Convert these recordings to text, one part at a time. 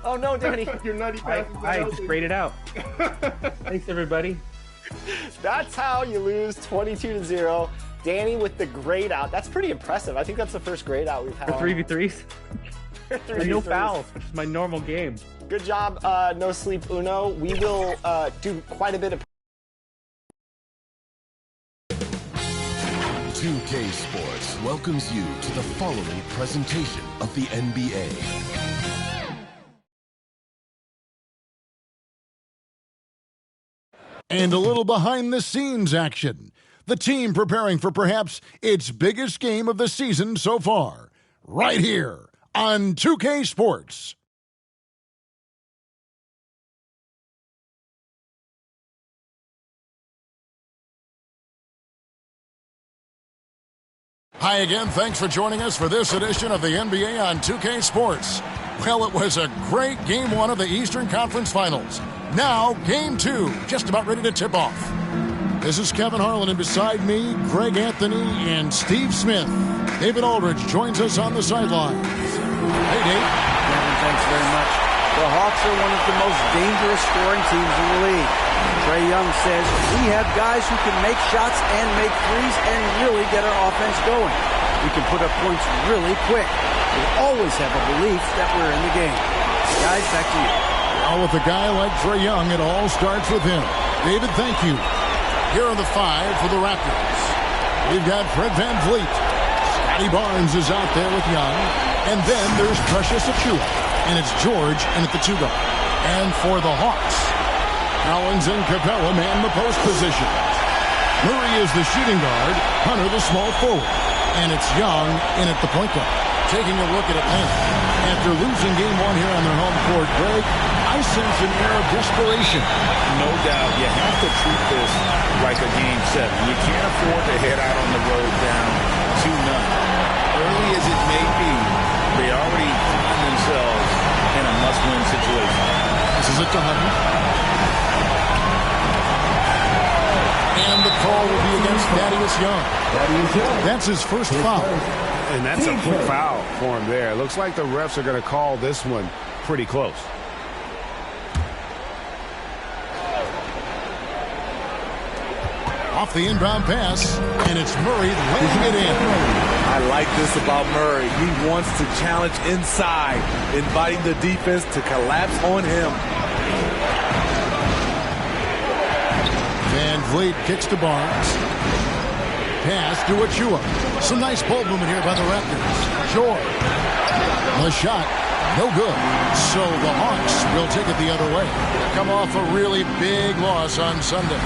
Oh no, Danny. Your nutty pass is I just sprayed it out. Thanks, everybody. That's how you lose 22-0. Danny with the grade out. That's pretty impressive. I think that's the first grade out we've had. 3v3s? And no fouls, which is my normal game. Good job, No Sleep Uno. We will do quite a bit of 2K Sports welcomes you to the following presentation of the NBA. And a little behind-the-scenes action. The team preparing for perhaps its biggest game of the season so far. Right here on 2K Sports. Hi again, thanks for joining us for this edition of the NBA on 2K Sports. Well, it was a great Game 1 of the Eastern Conference Finals. Now, Game 2, just about ready to tip off. This is Kevin Harlan, and beside me, Greg Anthony and Steve Smith. David Aldridge joins us on the sidelines. Hey, Dave. Kevin, thanks very much. The Hawks are one of the most dangerous scoring teams in the league. Trae Young says, we have guys who can make shots and make threes and really get our offense going. We can put up points really quick. We always have a belief that we're in the game. Guys, back to you. Well, with a guy like Trae Young, it all starts with him. David, thank you. Here are the five for the Raptors. We've got Fred VanVleet. Scotty Barnes is out there with Young. And then there's Precious Achiuwa. And it's George in at the 2 guard. And for the Hawks, Collins and Capella man the post position. Murray is the shooting guard. Hunter the small forward. And it's Young in at the point guard. Taking a look at Atlanta. After losing Game 1 here on their home court, Greg, I sense an air of desperation. No doubt. You have to treat this like a Game 7. You can't afford to head out on the road down 2-0. Early as it may be, they already find themselves in a must-win situation. This is it to Hunter. And the call will be against Thaddeus Young. That's his first foul. And that's a quick foul for him there. Looks like the refs are going to call this one pretty close. Off the inbound pass, and it's Murray laying it in. I like this about Murray. He wants to challenge inside, inviting the defense to collapse on him. VanVleet kicks to Barnes. Pass to Achiuwa. Some nice ball movement here by the Raptors. George. The shot, no good. So the Hawks will take it the other way. Come off a really big loss on Sunday.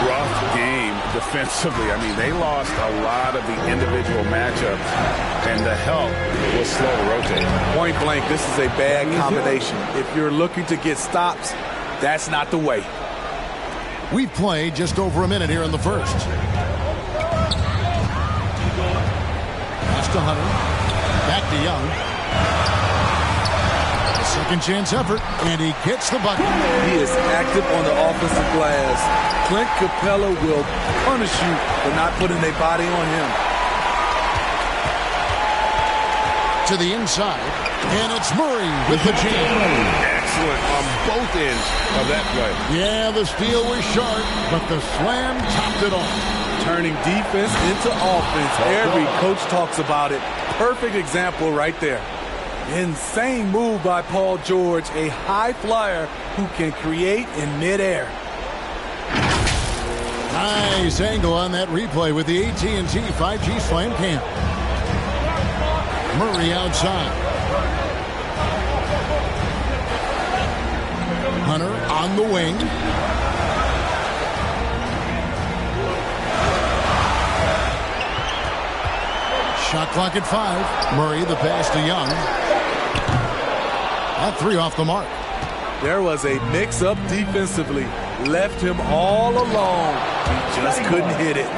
Rough game defensively. I mean, they lost a lot of the individual matchups, and the help was slow to rotate. Point blank, this is a bad combination. If you're looking to get stops, that's not the way. We've played just over a minute here in the first. Pass to Hunter. Back to Young. Second chance effort, and he gets the bucket. He is active on the offensive glass. Clint Capella will punish you for not putting a body on him. To the inside, and it's Murray with the jam. Excellent on both ends of that play. Yeah, the steal was sharp, but the slam topped it off. Turning defense into offense. Every coach talks about it. Perfect example right there. Insane move by Paul George, a high flyer who can create in midair. Nice angle on that replay with the AT&T 5G Slam Cam. Murray outside. Hunter on the wing. Shot clock at 5. Murray the pass to Young. That three off the mark. There was a mix-up defensively. Left him all alone. He just couldn't hit it.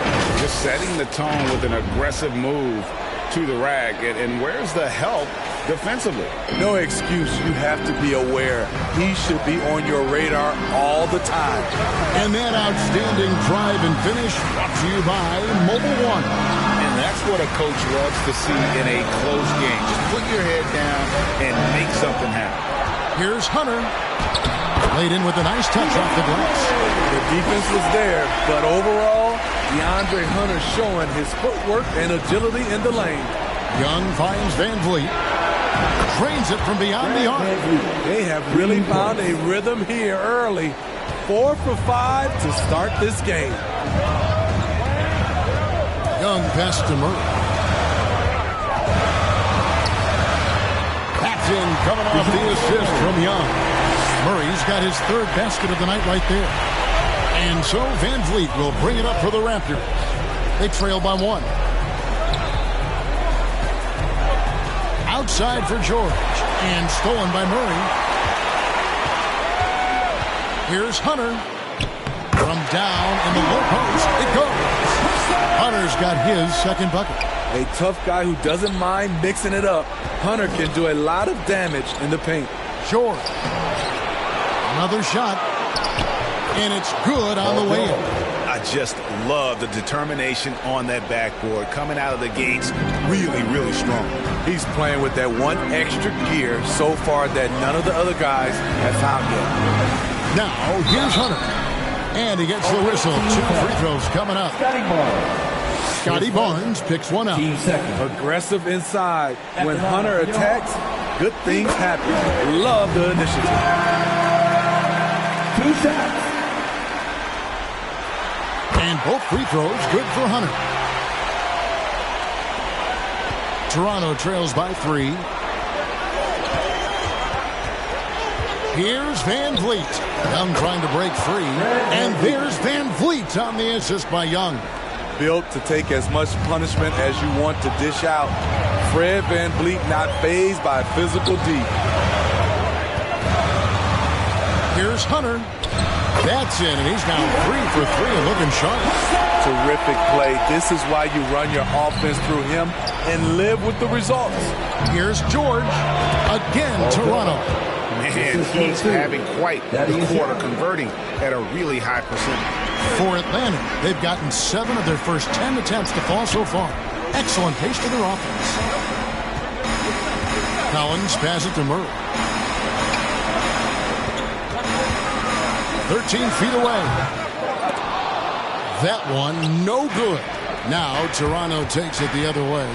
Just setting the tone with an aggressive move to the rack. And where's the help defensively? No excuse. You have to be aware. He should be on your radar all the time. And that outstanding drive and finish brought to you by Mobile One. And that's what a coach loves to see in a close game. Just put your head down and make something happen. Here's Hunter. Laid in with a nice touch off the glass. The defense was there, but overall, DeAndre Hunter showing his footwork and agility in the lane. Young finds Van Vliet. Drains it from beyond the arc. They have really found a rhythm here early. 4 for 5 to start this game. Young pass to Murray. That's in, coming off the assist from Young. Murray's got his third basket of the night right there. And so Van Vliet will bring it up for the Raptors. They trail by 1. Outside for George. And stolen by Murray. Here's Hunter. From down in the low post, it goes. Hunter's got his second bucket. A tough guy who doesn't mind mixing it up. Hunter can do a lot of damage in the paint. George. Another shot. And it's good on the way in. I just love the determination on that backboard. Coming out of the gates really, really strong. He's playing with that one extra gear so far that none of the other guys have found yet. Now, here's Hunter. And he gets the whistle. 2 free throws coming up. Scotty Barnes picks one up. Aggressive inside. When Hunter attacks, good things happen. Love the initiative. 2 shots. And both free throws good for Hunter. Toronto trails by 3. Here's Van Vliet. Young trying to break free. And there's Van Vliet on the assist by Young. Built to take as much punishment as you want to dish out. Fred Van Vliet not fazed by physical D. Here's Hunter. That's in, and he's now 3 for 3 and looking sharp. Terrific play. This is why you run your offense through him and live with the results. Here's George. Again, Toronto. Man, he's having quite the quarter, converting at a really high percentage. For Atlanta, they've gotten 7 of their first 10 attempts to fall so far. Excellent pace to their offense. Collins passes it to Murray. 13 feet away. That one, no good. Now Toronto takes it the other way.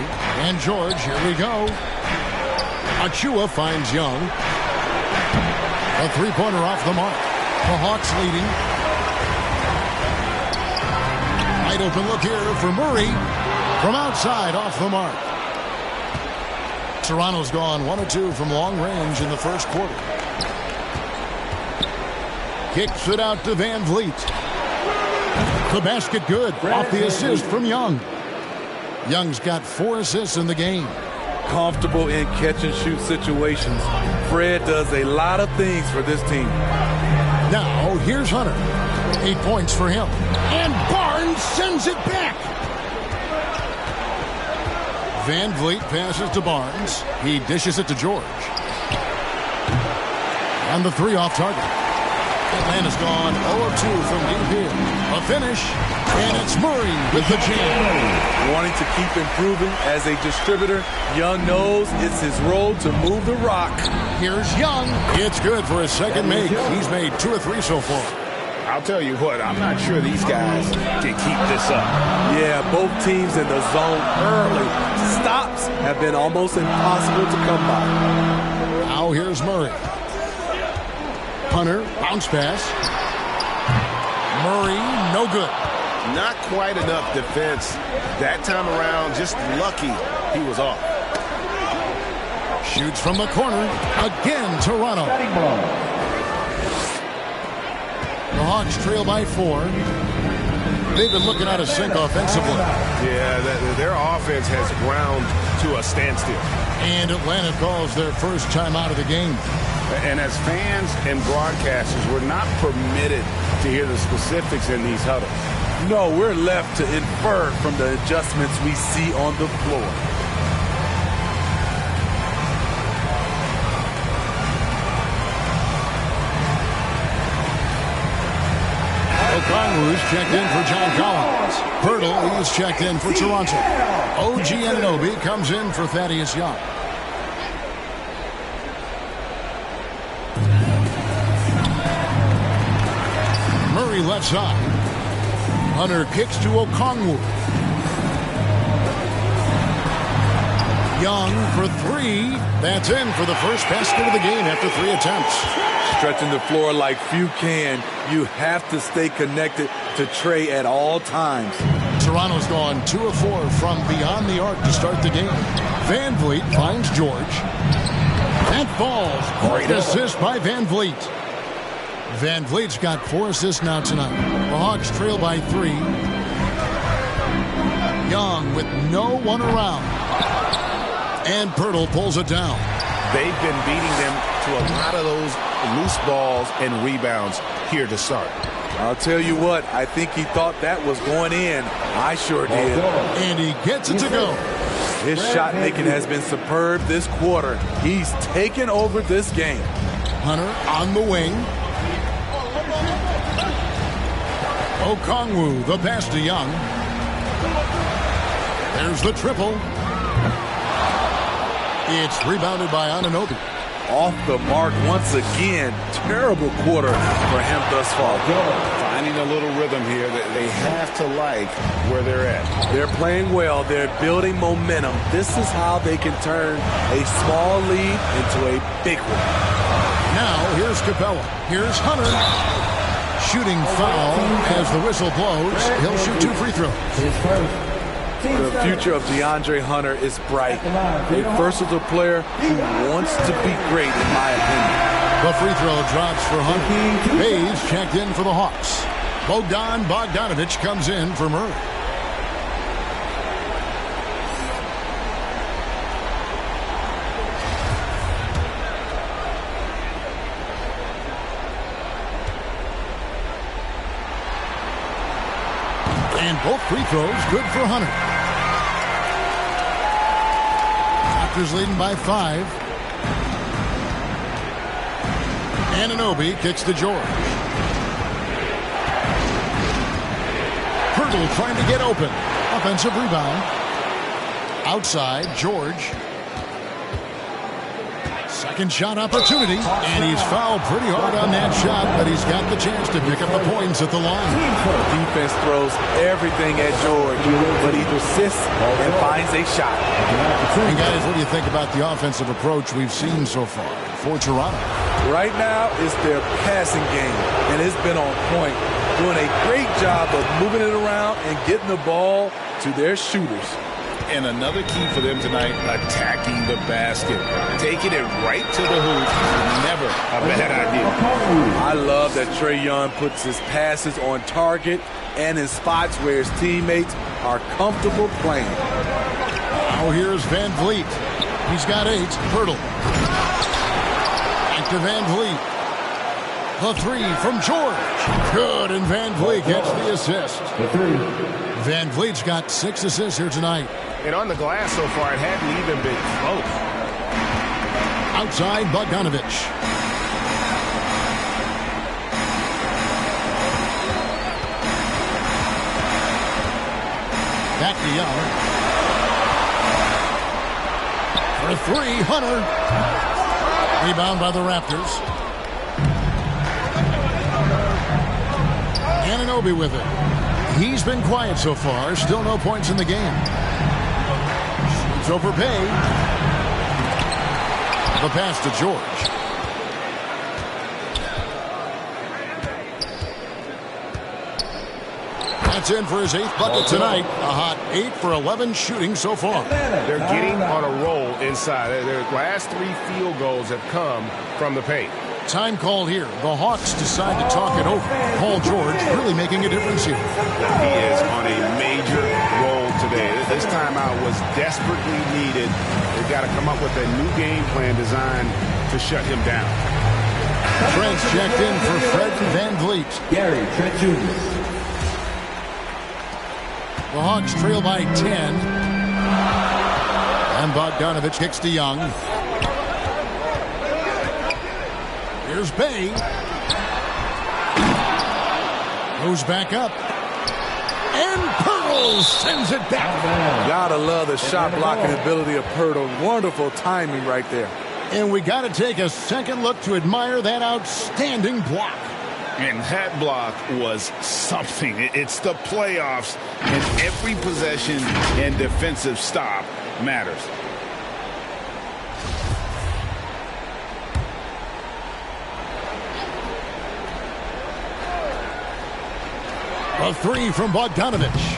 And George, here we go. Achua finds Young. A three-pointer off the mark. The Hawks leading. Wide open look here for Murray. From outside, off the mark. Toronto's gone 1 of 2 from long range in the first quarter. Kicks it out to Van Vliet. The basket good. Off the assist from Young. Young's got 4 assists in the game. Comfortable in catch-and-shoot situations. Fred does a lot of things for this team. Now, here's Hunter. 8 points for him. And Barnes sends it back. Van Vliet passes to Barnes. He dishes it to George. And the 3 off target. Atlanta's gone 0 of 2 from deep here. A finish, and it's Murray with the jam. Wanting to keep improving as a distributor, Young knows it's his role to move the rock. Here's Young. It's good for his second make. He's made 2 or 3 so far. I'll tell you what, I'm not sure these guys can keep this up. Yeah, both teams in the zone early. Stops have been almost impossible to come by. Now here's Murray. Hunter, bounce pass. Murray, no good. Not quite enough defense that time around. Just lucky he was off. Shoots from the corner. Again, Toronto. The Hawks trail by 4. They've been looking out of sync offensively. Yeah, their offense has ground to a standstill. And Atlanta calls their first time out of the game. And as fans and broadcasters, we're not permitted to hear the specifics in these huddles. No, we're left to infer from the adjustments we see on the floor. Okongwu's checked in for John Collins. Pirtle is checked in for Toronto. OG Anunoby comes in for Thaddeus Young. Murray left side. Hunter kicks to Okongwu. Young for three. That's in for the first basket of the game after 3 attempts. Stretching the floor like few can. You have to stay connected to Trey at all times. Toronto's gone 2 of 4 from beyond the arc to start the game. Van Vliet finds George. That falls. Great assist by Van Vliet. Van Vliet's got 4 assists now tonight. The Hawks trail by 3. Young with no one around. And Pirtle pulls it down. They've been beating them to a lot of those loose balls and rebounds here to start. I'll tell you what, I think he thought that was going in. I sure did. And he gets it to go. His shot making has been superb this quarter. He's taken over this game. Hunter on the wing. Okongwu, the pass to Young. There's the triple. It's rebounded by Anunoby. Off the mark once again. Terrible quarter for him thus far. Finding a little rhythm here that they have to like where they're at. They're playing well. They're building momentum. This is how they can turn a small lead into a big one. Now here's Capella. Here's Hunter. Shooting foul as the whistle blows. He'll shoot 2 free throws. The future of DeAndre Hunter is bright. A versatile player who wants to be great, in my opinion. The free throw drops for Hunter. Hayes checked in for the Hawks. Bogdanovich comes in for Murray. And both free throws good for Hunter. Raptors leading by 5. Anunoby kicks to George. Pirtle trying to get open. Offensive rebound. Outside, George. Second shot opportunity. And he's fouled pretty hard on that shot, but he's got the chance to pick up the points at the line. Defense throws everything at George, but he persists and finds a shot. And guys, what do you think about the offensive approach we've seen so far for Toronto? Right now, it's their passing game, and it's been on point. Doing a great job of moving it around and getting the ball to their shooters. And another key for them tonight, attacking the basket. Taking it right to the hoop is never a bad idea. I love that Trae Young puts his passes on target and in spots where his teammates are comfortable playing. Now here's Van Vliet. He's got 8. Pirtle. Back to Van Vliet. The 3 from George. Good, and Van Vliet gets the assist. Van Vliet's got 6 assists here tonight. And on the glass so far, it hadn't even been close. Outside, Bogdanovich. Back to Young. For 3, Hunter. Rebound by the Raptors. Anunoby with it. He's been quiet so far. Still no points in the game. Shoots over Bay. The pass to George. That's in for his 8th bucket tonight. A hot 8 for 11 shooting so far. They're getting on a roll inside. Their last 3 field goals have come from the paint. Time call here. The Hawks decide to talk it over. Paul George really making a difference here. He is on a major roll today. This timeout was desperately needed. They've got to come up with a new game plan designed to shut him down. Trent's checked in for Fred Van Vliet. Gary Trent Jr. The Hawks trail by 10. And Bogdanovich kicks to Young. Here's Bay. Goes back up. And Pirtle sends it down. Gotta love the shot blocking ability of Pirtle. Wonderful timing right there. And we got to take a second look to admire that outstanding block. And that block was something. It's the playoffs, and every possession and defensive stop matters. A three from Bogdanovich.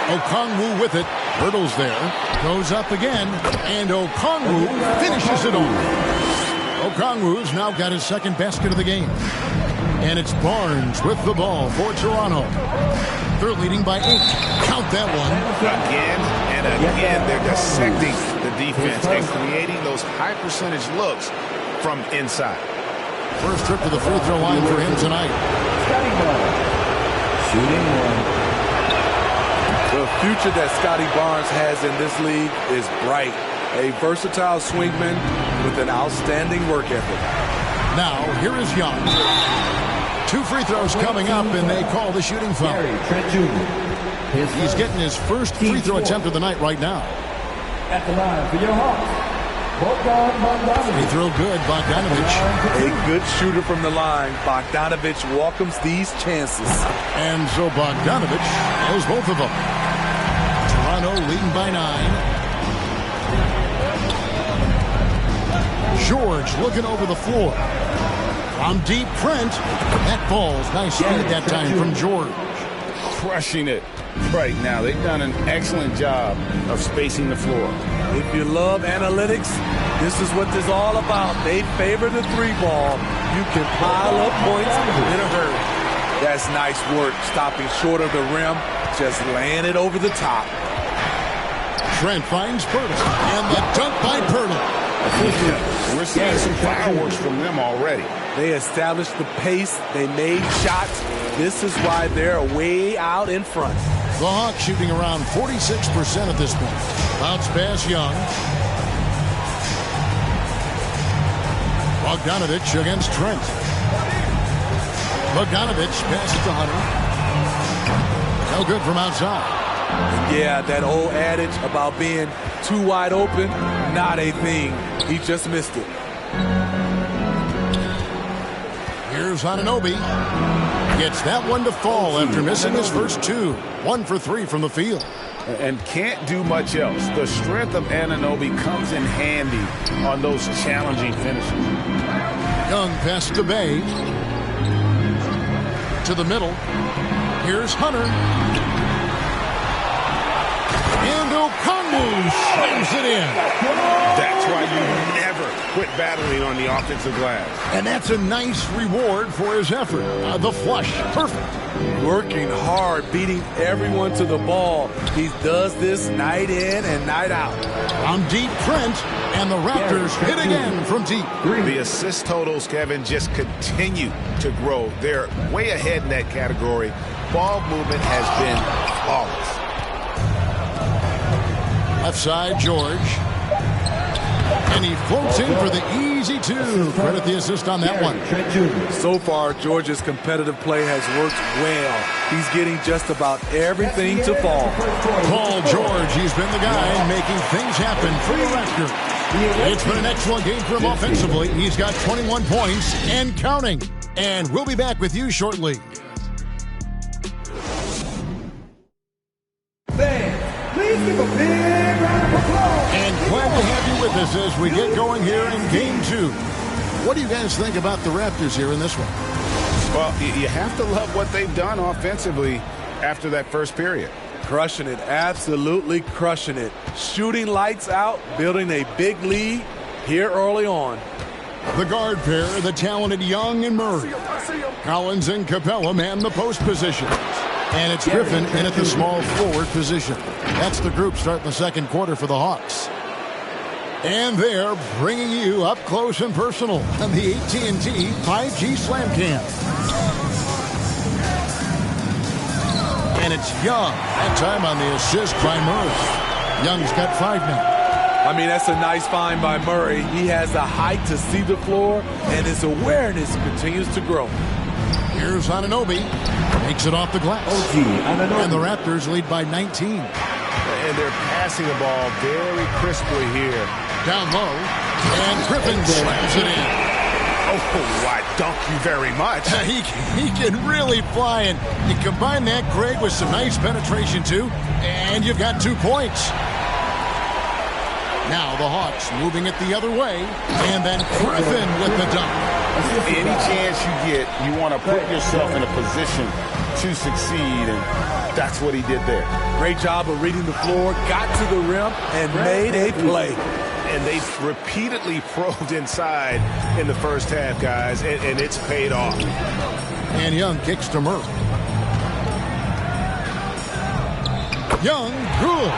Okongwu with it. Hurdles there. Goes up again. And Okongwu finishes it off. Okongwu's now got his second basket of the game. And it's Barnes with the ball for Toronto. They're leading by 8. Count that one. Again and again, they're dissecting the defense and creating those high percentage looks from inside. First trip to the free throw line for him tonight. Shooting one. The future that Scotty Barnes has in this league is bright. A versatile swingman with an outstanding work ethic. Now, here is Young. 2 free throws coming up, and they call the shooting foul. He's getting his first free throw attempt of the night right now. At the line for your Hawks, Free throw good, Bogdanovich. A good shooter from the line. Bogdanovich welcomes these chances. And so Bogdanovich knows both of them. Toronto leading by 9. George looking over the floor. From deep, Trent. That ball's nice speed that time from George. Crushing it right now. They've done an excellent job of spacing the floor. If you love analytics, this is what this is all about. They favor the 3-ball. You can pile up points in a hurry. That's nice work, stopping short of the rim, just laying it over the top. Trent finds Pirtle, and the dunk by Pirtle. We're seeing some fireworks from them already. They established the pace. They made shots. This is why they're way out in front. The Hawks shooting around 46% at this point. Bounce pass Young. Bogdanovich against Trent. Bogdanovich passes to Hunter. No good from outside. Yeah, that old adage about being too wide open, not a thing. He just missed it. Here's Anunoby. Gets that one to fall after missing his first 2. 1 for 3 from the field. And can't do much else. The strength of Anunoby comes in handy on those challenging finishes. Young pass to Bay. To the middle. Here's Hunter. And Okongwu slams it in. That's why you never quit battling on the offensive glass. And that's a nice reward for his effort. The flush, perfect. Working hard, beating everyone to the ball. He does this night in and night out. On deep, Trent, and the Raptors hit again from deep. The assist totals, Kevin, just continue to grow. They're way ahead in that category. Ball movement has been flawless. Left side, George. And he floats in for the easy 2. Credit the assist on that one. So far, George's competitive play has worked well. He's getting just about everything to fall. Paul George, he's been the guy making things happen for the Raptors. It's been an excellent game for him offensively. He's got 21 points and counting. And we'll be back with you shortly. Please give a big round of applause. And glad to have you with us as we get going here in Game 2. What do you guys think about the Raptors here in this one? Well, you have to love what they've done offensively after that first period. Crushing it, absolutely crushing it. Shooting lights out, building a big lead here early on. The guard pair, the talented Young and Murray. Collins and Capella man the post position. And it's Griffin in at the small forward position. That's the group starting the second quarter for the Hawks. And they're bringing you up close and personal on the AT&T 5G Slam Cam. And it's Young, that time on the assist by Murray. Young's got 5 now. I mean, that's a nice find by Murray. He has the height to see the floor, and his awareness continues to grow. Here's Anunoby. Takes it off the glass. And the Raptors lead by 19. And they're passing the ball very crisply here. Down low. And Griffin slams it in. Oh, why, dunk you very much. He can really fly, and you combine that, Greg, with some nice penetration, too, and you've got 2 points. Now the Hawks moving it the other way, and then Griffin with the dunk. Any chance you get, you want to put yourself in a position to succeed, and that's what he did there. Great job of reading the floor, got to the rim, and made a play. And they've repeatedly probed inside in the first half, guys, and it's paid off. And Young kicks to Murray. Young, good.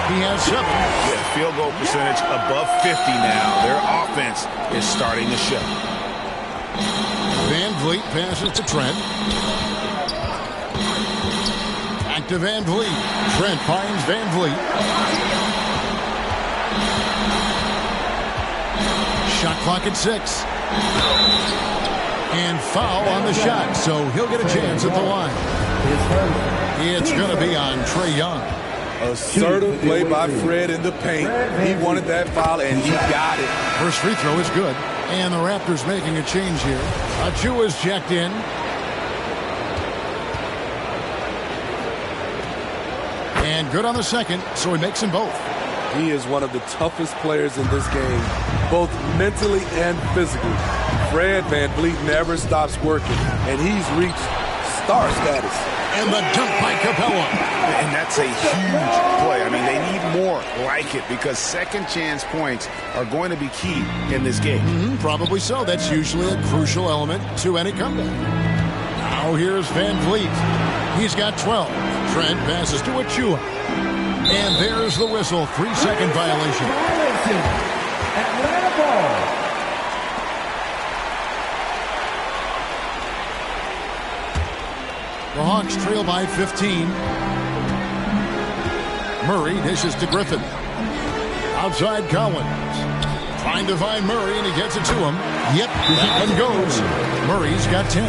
He has 7. Yeah, field goal percentage above 50 now. Their offense is starting to show. Van Vliet passes to Trent. Back to Van Vliet. Trent finds Van Vliet. Shot clock at 6. And foul on the shot, so he'll get a chance at the line. It's going to be on Trae Young. Assertive play by Fred in the paint. He wanted that foul, and he got it. First free throw is good. And the Raptors making a change here. Achua's checked in. And good on the second, so he makes them both. He is one of the toughest players in this game, both mentally and physically. Fred VanVleet never stops working, and he's reached star status. And the dunk by Capella. And that's a huge play. I mean, they need more like it because second chance points are going to be key in this game. Probably so. That's usually a crucial element to any comeback. Now here's Van Vliet. He's got 12. Trent passes to Achua. And there's the whistle. 3-second violation. Atlanta ball. The Hawks trail by 15. Murray dishes to Griffin. Outside Collins. Trying to find Murray, and he gets it to him. Yep, that one goes. Murray's got 10.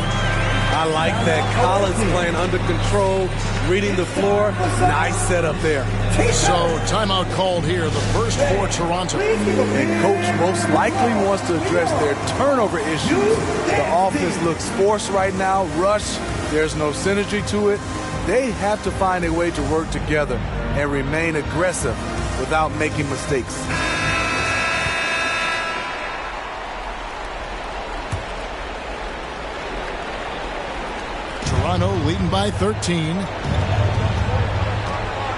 I like that. Collins playing under control, reading the floor. Nice setup there. So, timeout called here, the first for Toronto. And coach most likely wants to address their turnover issues. The offense looks forced right now, rush. There's no synergy to it. They have to find a way to work together and remain aggressive without making mistakes. Toronto leading by 13.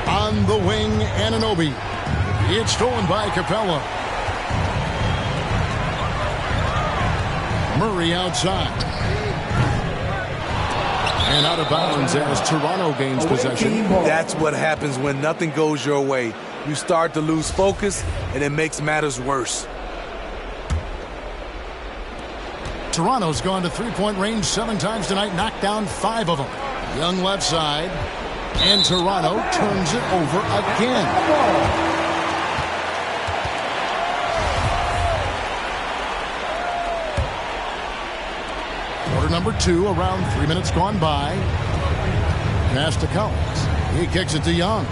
On the wing, Anunoby. It's stolen by Capella. Murray outside. And out of bounds as Toronto gains possession. That's what happens when nothing goes your way. You start to lose focus, and it makes matters worse. Toronto's gone to three-point range 7 times tonight, knocked down 5 of them. Young left side, and Toronto turns it over again. Quarter number 2, around 3 minutes gone by. Pass to Collins. He kicks it to Young.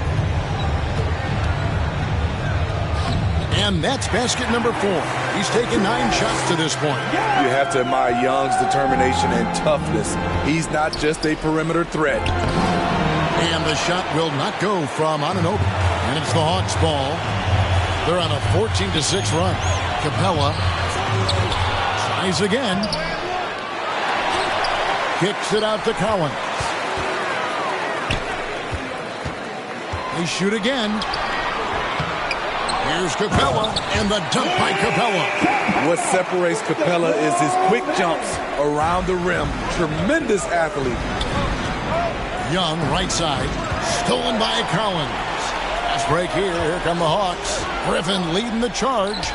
And that's basket number 4. He's taken 9 shots to this point. You have to admire Young's determination and toughness. He's not just a perimeter threat. And the shot will not go from Anunoby. And it's the Hawks' ball. They're on a 14-6 run. Capella tries again. Kicks it out to Collins. They shoot again. Here's Capella, and the dunk by Capella. What separates Capella is his quick jumps around the rim. Tremendous athlete. Young, right side, stolen by Collins. Fast break here. Here come the Hawks. Griffin leading the charge.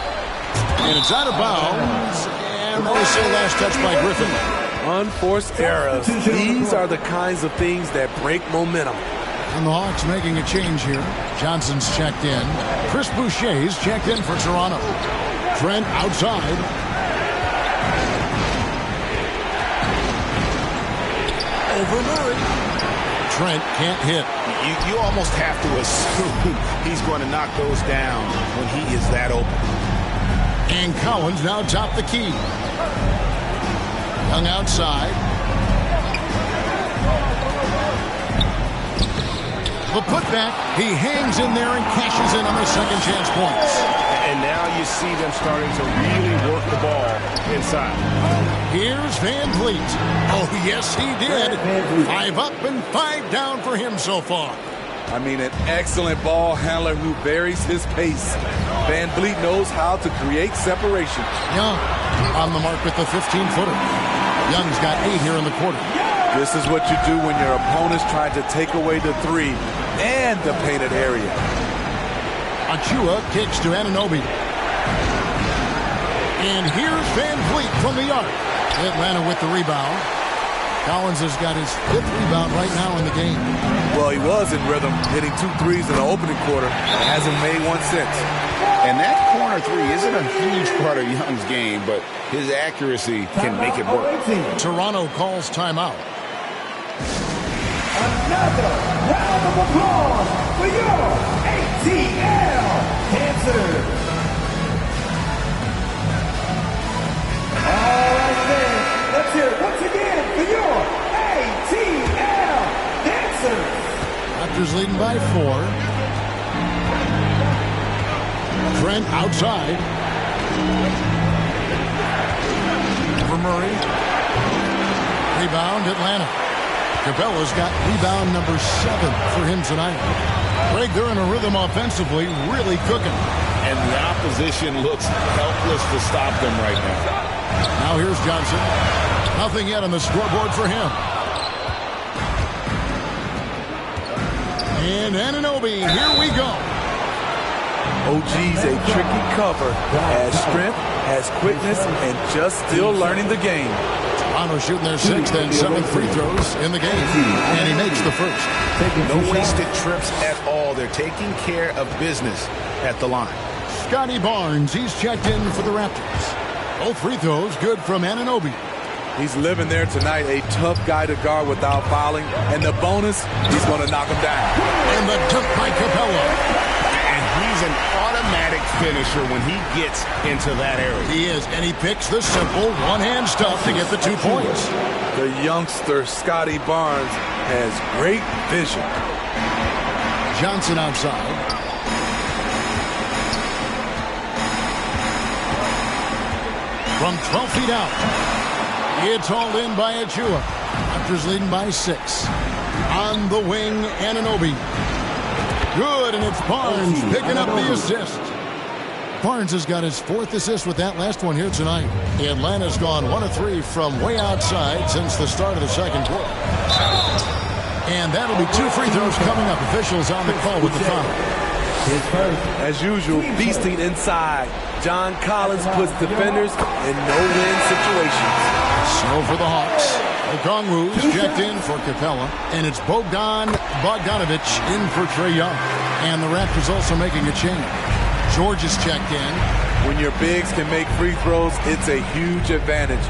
And it's out of bounds. And they say last touch by Griffin. Unforced errors. These are the kinds of things that break momentum. And the Hawks making a change here. Johnson's checked in. Chris Boucher's checked in for Toronto. Trent outside. Over Murray. Trent can't hit. You almost have to assume he's going to knock those down when he is that open. And Collins now top the key. Young outside. The putback, he hangs in there and cashes in on the second chance points. And now you see them starting to really work the ball inside. Here's Van Vliet. Oh, yes, he did. 5 up and 5 down for him so far. I mean, an excellent ball handler who varies his pace. Van Vliet knows how to create separation. Young on the mark with the 15-footer. Young's got 8 here in the quarter. This is what you do when your opponent's trying to take away the 3 and the painted area. Achua kicks to Anunoby. And here's Van Vliet from the arc. Atlanta with the rebound. Collins has got his 5th rebound right now in the game. Well, he was in rhythm, hitting 2 threes in the opening quarter. Hasn't made one since. And that corner 3 isn't a huge part of Young's game, but his accuracy can make it work. Toronto calls timeout. Another round of applause for your ATL Panthers. All right then, let's hear it once again for your ATL Panthers. Raptors leading by 4. Trent outside. For Murray. Rebound, Atlanta. Capella's got rebound number 7 for him tonight. Greg, they're in a rhythm offensively, really cooking. And the opposition looks helpless to stop them right now. Now here's Johnson. Nothing yet on the scoreboard for him. And Anunoby, here we go. OG's a tricky cover. Has strength, has quickness, and just still learning the game. Toronto shooting their 6th and 7th free throws in the game. And he makes the first. No wasted trips at all. They're taking care of business at the line. Scotty Barnes, he's checked in for the Raptors. Both free throws good from Anunoby. He's living there tonight, a tough guy to guard without fouling. And the bonus, he's going to knock him down. And the dunk by Capella. And he's an automatic finisher when he gets into that area. He is, and he picks the simple one-hand stuff to get the 2 points. The youngster, Scotty Barnes, has great vision. Johnson outside. From 12 feet out. It's hauled in by Achua. Raptors leading by 6. On the wing, Anunoby. Good, and it's Barnes picking up the assist. Barnes has got his 4th assist with that last one here tonight. Atlanta's gone 1 of 3 from way outside since the start of the second quarter. And that'll be 2 free throws coming up. Officials on the call with the foul. As usual, feasting inside. John Collins puts defenders in no-win situations. So for the Hawks, Okongwu's checked in for Capella, and it's Bogdanovic in for Trae Young. And the Raptors also making a change. George is checked in. When your bigs can make free throws, it's a huge advantage.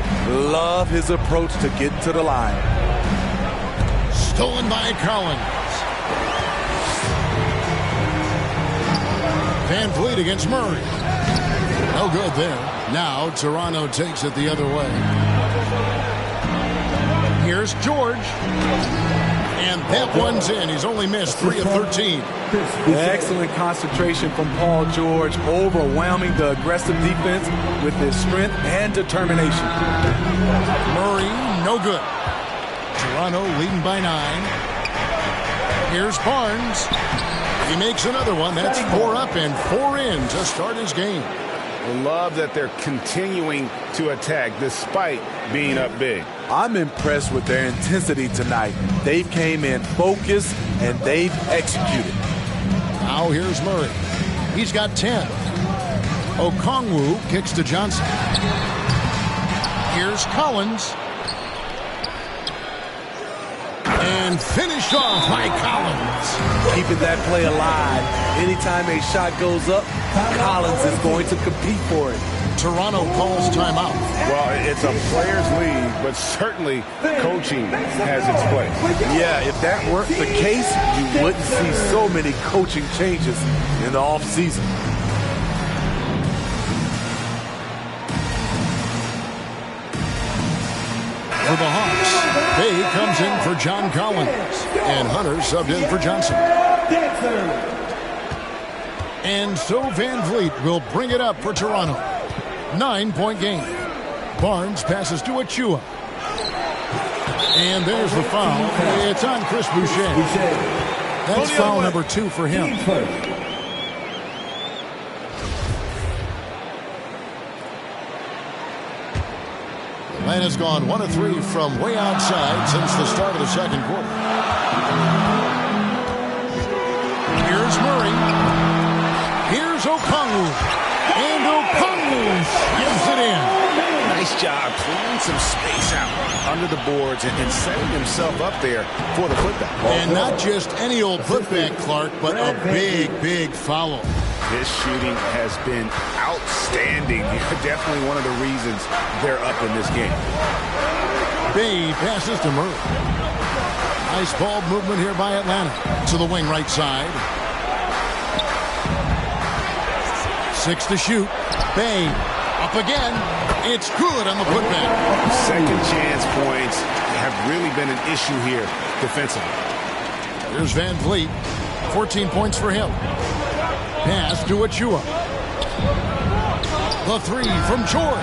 Love his approach to get to the line. Stolen by Collins. Van Vliet against Murray. No good there. Now Toronto takes it the other way. Here's George. And that one's in. He's only missed 3 of 13. Excellent concentration from Paul George, overwhelming the aggressive defense with his strength and determination. Murray, no good. Toronto leading by 9. Here's Barnes. He makes another one. That's 4 up and 4 in to start his game. I love that they're continuing to attack despite being up big. I'm impressed with their intensity tonight. They came in focused and they've executed. Now here's Murray. He's got 10. Okongwu kicks to Johnson. Here's Collins. And finished off by Collins. Keeping that play alive. Anytime a shot goes up, Collins is going to compete for it. Toronto calls timeout. Well, it's a players' league, but certainly coaching has its place. Yeah, if that weren't the case, you wouldn't see so many coaching changes in the offseason. For the Hawks, Bay comes in for John Collins, and Hunter subbed in for Johnson. And so Van Vliet will bring it up for Toronto. 9-point game. Barnes passes to Achua. And there's the foul. It's on Chris Boucher. That's foul number 2 for him. Atlanta's gone 1 of 3 from way outside since the start of the second quarter. Here's Murray. Here's Okongwu. And Okongwu gives it in. Nice job clearing some space out under the boards and setting himself up there for the putback. And not just any old putback, Clark, but a big, big follow. His shooting has been outstanding. Definitely one of the reasons they're up in this game. Bay passes to Murray. Nice ball movement here by Atlanta. To the wing right side. 6 to shoot. Bay up again. It's good on the putback. Second chance points have really been an issue here defensively. Here's Van Vliet. 14 points for him. Pass to Achua. The 3 from George.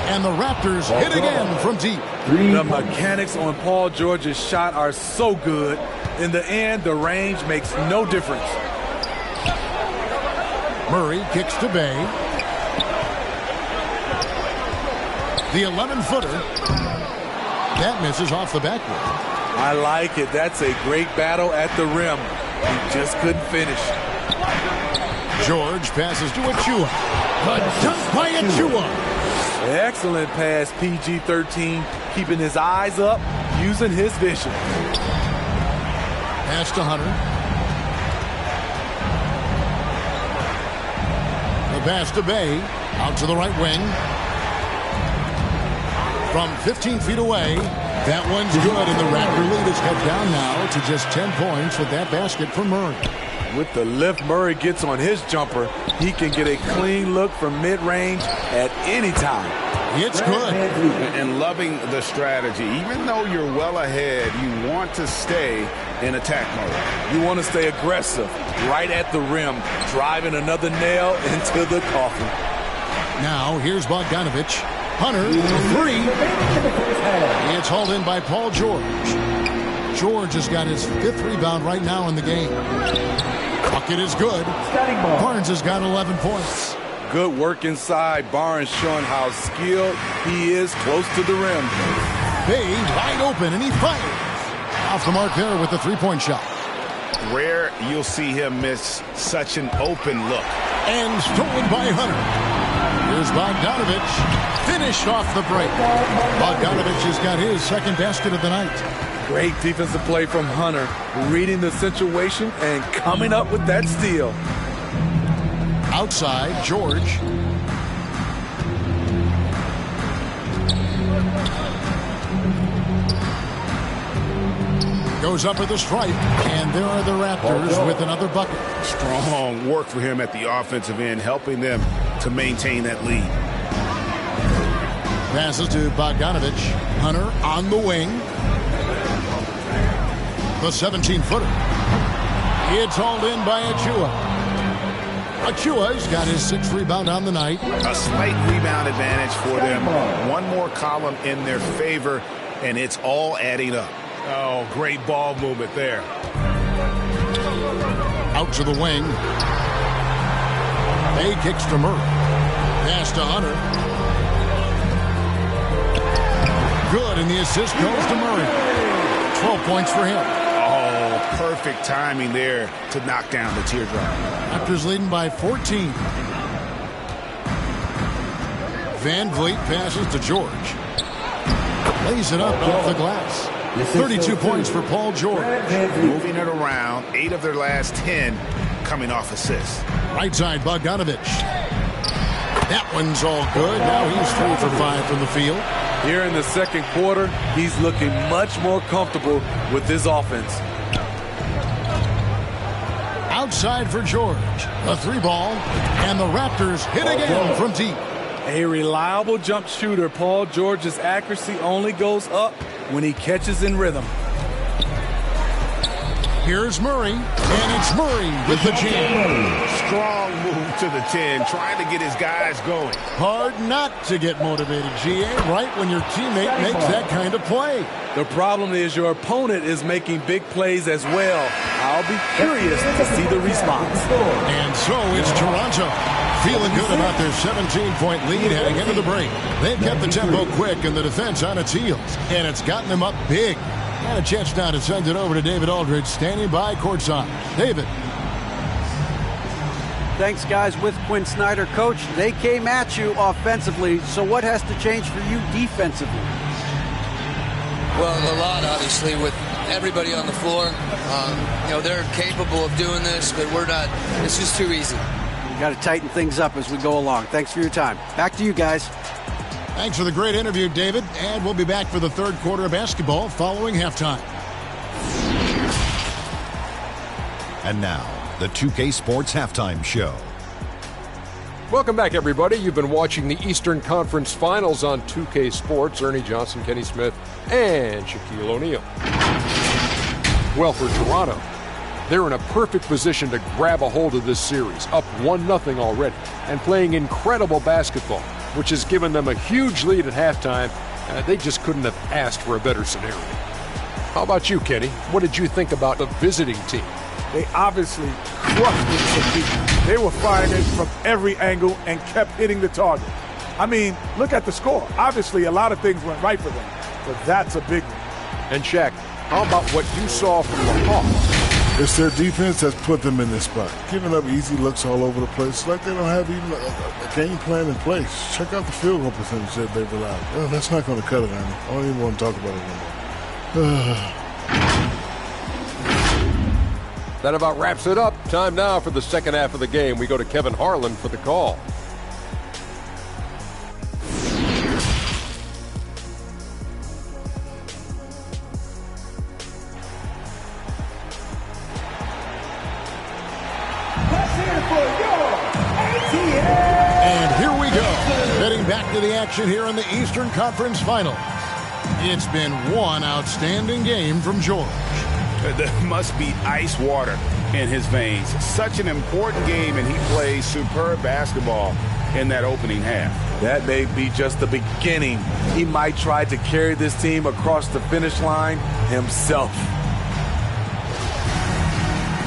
And the Raptors hit again from deep. The mechanics on Paul George's shot are so good. In the end, the range makes no difference. Murray kicks to Bay. The 11-footer. That misses off the backboard. I like it. That's a great battle at the rim. He just couldn't finish. George passes to Achua. A dunk by Achua. Excellent pass, PG-13, keeping his eyes up, using his vision. Pass to Hunter. The pass to Bay. Out to the right wing. From 15 feet away. That one's good, and the Raptor lead is cut down now to just 10 points with that basket from Murray. With the lift Murray gets on his jumper, he can get a clean look from mid-range at any time. It's good. And loving the strategy. Even though you're well ahead, you want to stay in attack mode. You want to stay aggressive, right at the rim, driving another nail into the coffin. Now, here's Bogdanovich. Hunter, 3. It's hauled in by Paul George. George has got his 5th rebound right now in the game. Bucket is good. Barnes has got 11 points. Good work inside. Barnes showing how skilled he is close to the rim. Bay wide open, and he fires. Off the mark there with the 3-point shot. Rare you'll see him miss such an open look. And stolen by Hunter. Here's Bogdanovich. Finished off the break. Bogdanovich has got his 2nd basket of the night. Great defensive play from Hunter, reading the situation and coming up with that steal. Outside, George. Goes up at the stripe, and there are the Raptors with another bucket. Strong work for him at the offensive end, helping them to maintain that lead. Passes to Bogdanovich. Hunter on the wing. The 17-footer. It's hauled in by Achua. Achua's got his 6th rebound on the night. A slight rebound advantage for them. One more column in their favor, and it's all adding up. Oh, great ball movement there. Out to the wing. Bay kicks to Murray. Pass to Hunter. Good, and the assist goes to Murray. 12 points for him. Oh, perfect timing there to knock down the teardrop. Raptors leading by 14. Van Vliet passes to George. Lays it up off the glass. 32 points for Paul George. Moving it around, 8 of their last 10 coming off assists. Right side, Bogdanovich. That one's all good. Now he's 3 for 5 from the field. Here in the second quarter, he's looking much more comfortable with his offense. Outside for George. A 3 ball. And the Raptors hit again from deep. A reliable jump shooter, Paul George's accuracy only goes up when he catches in rhythm. Here's Murray, and it's Murray with the jam. Strong move to the 10, trying to get his guys going. Hard not to get motivated, GA, right when your teammate makes that kind of play. The problem is your opponent is making big plays as well. I'll be curious to see the response. And so it's Toronto. Feeling good about their 17-point lead heading into the break. They've kept the tempo quick and the defense on its heels, and it's gotten them up big. And a chance now to send it over to David Aldridge, standing by courtside. David. Thanks, guys. With Quinn Snyder, Coach, they came at you offensively, so what has to change for you defensively? Well, a lot, obviously, with everybody on the floor. They're capable of doing this, but we're not. It's just too easy. Got to tighten things up as we go along. Thanks for your time. Back to you guys. Thanks for the great interview, David. And we'll be back for the third quarter of basketball following halftime. And now, the 2K Sports Halftime Show. Welcome back, everybody. You've been watching the Eastern Conference Finals on 2K Sports. Ernie Johnson, Kenny Smith, and Shaquille O'Neal. Well, for Toronto, they're in a perfect position to grab a hold of this series, up 1-0 already, and playing incredible basketball, which has given them a huge lead at halftime. They just couldn't have asked for a better scenario. How about you, Kenny? What did you think about the visiting team? They obviously crushed it for deep. They were firing it from every angle and kept hitting the target. I mean, look at the score. Obviously, a lot of things went right for them, but that's a big one. And Shaq, how about what you saw from the Hawks? It's their defense that's put them in this spot. Giving up easy looks all over the place. Like they don't have even a game plan in place. Check out the field goal percentage that they've allowed. Well, that's not going to cut it, Andy. I don't even want to talk about it anymore. That about wraps it up. Time now for the second half of the game. We go to Kevin Harlan for the call. And here we go. Heading back to the action here in the Eastern Conference Finals. It's been one outstanding game from George. There must be ice water in his veins. Such an important game, and he plays superb basketball in that opening half. That may be just the beginning. He might try to carry this team across the finish line himself.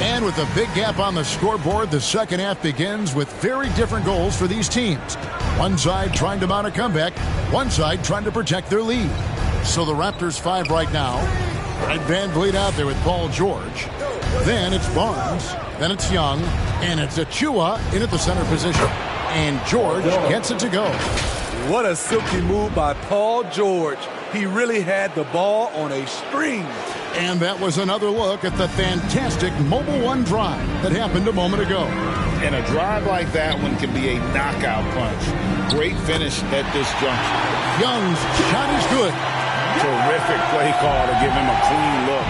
And with a big gap on the scoreboard, the second half begins with very different goals for these teams. One side trying to mount a comeback, one side trying to protect their lead. So the Raptors 5 right now. Fred VanVleet out there with Paul George. Then it's Barnes. Then it's Young. And it's Achua in at the center position. And George gets it to go. What a silky move by Paul George. He really had the ball on a string. And that was another look at the fantastic Mobile One drive that happened a moment ago. And a drive like that one can be a knockout punch. Great finish at this juncture. Young's shot is good. Terrific play call to give him a clean look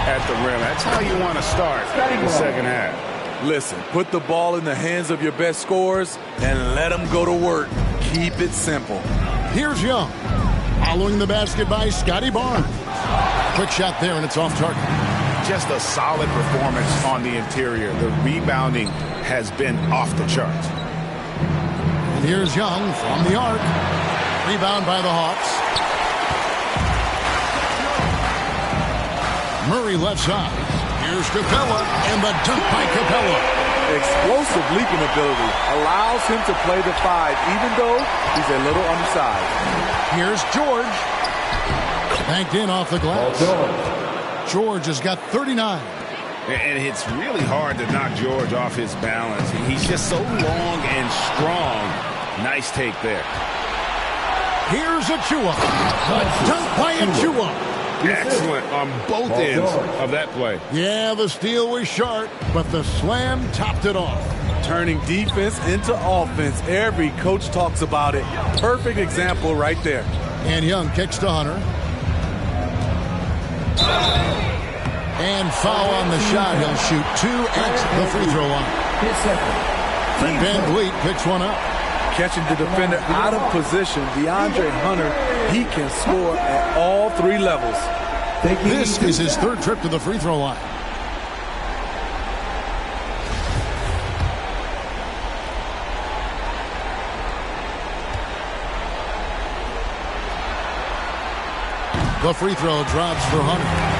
at the rim. That's how you want to start the second half. Listen, put the ball in the hands of your best scorers and let them go to work. Keep it simple. Here's Young. Following the basket by Scotty Barnes. Quick shot there, and it's off target. Just a solid performance on the interior. The rebounding has been off the charts. And here's Young from the arc. Rebound by the Hawks. Murray left side. Here's Capella, and the dunk by Capella. Explosive leaping ability allows him to play the 5, even though he's a little undersized. Here's George. Banked in off the glass. George has got 39. And it's really hard to knock George off his balance. He's just so long and strong. Nice take there. Here's Achua. The dunk by Achua. Excellent on both ends of that play. Yeah, the steal was sharp, but the slam topped it off. Turning defense into offense. Every coach talks about it. Perfect example right there. And Young kicks to Hunter. And foul on the shot. He'll shoot 2 at the free throw line. Fred VanVleet picks one up. Catching the defender out of position, DeAndre Hunter, he can score at all three levels. This is his third trip to the free throw line. The free throw drops for Hunter.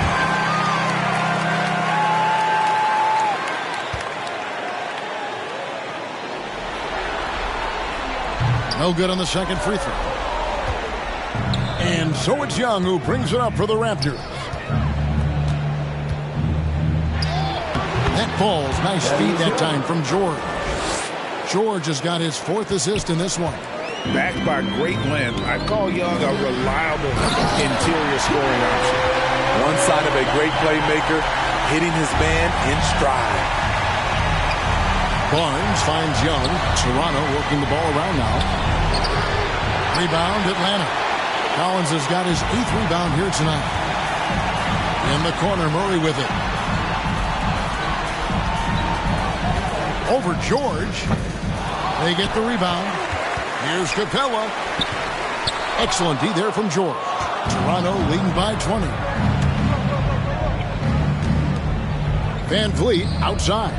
No good on the second free throw. And so it's Young who brings it up for the Raptors. That falls. Nice feed that time from George. George has got his fourth assist in this one. Backed by great length, I call Young a reliable interior scoring option. One side of a great playmaker, hitting his man in stride. Barnes finds Young. Toronto working the ball around now. Rebound, Atlanta. Collins has got his 8th rebound here tonight. In the corner, Murray with it. Over George. They get the rebound. Here's Capella. Excellent D there from George. Toronto leading by 20. Van Vliet outside.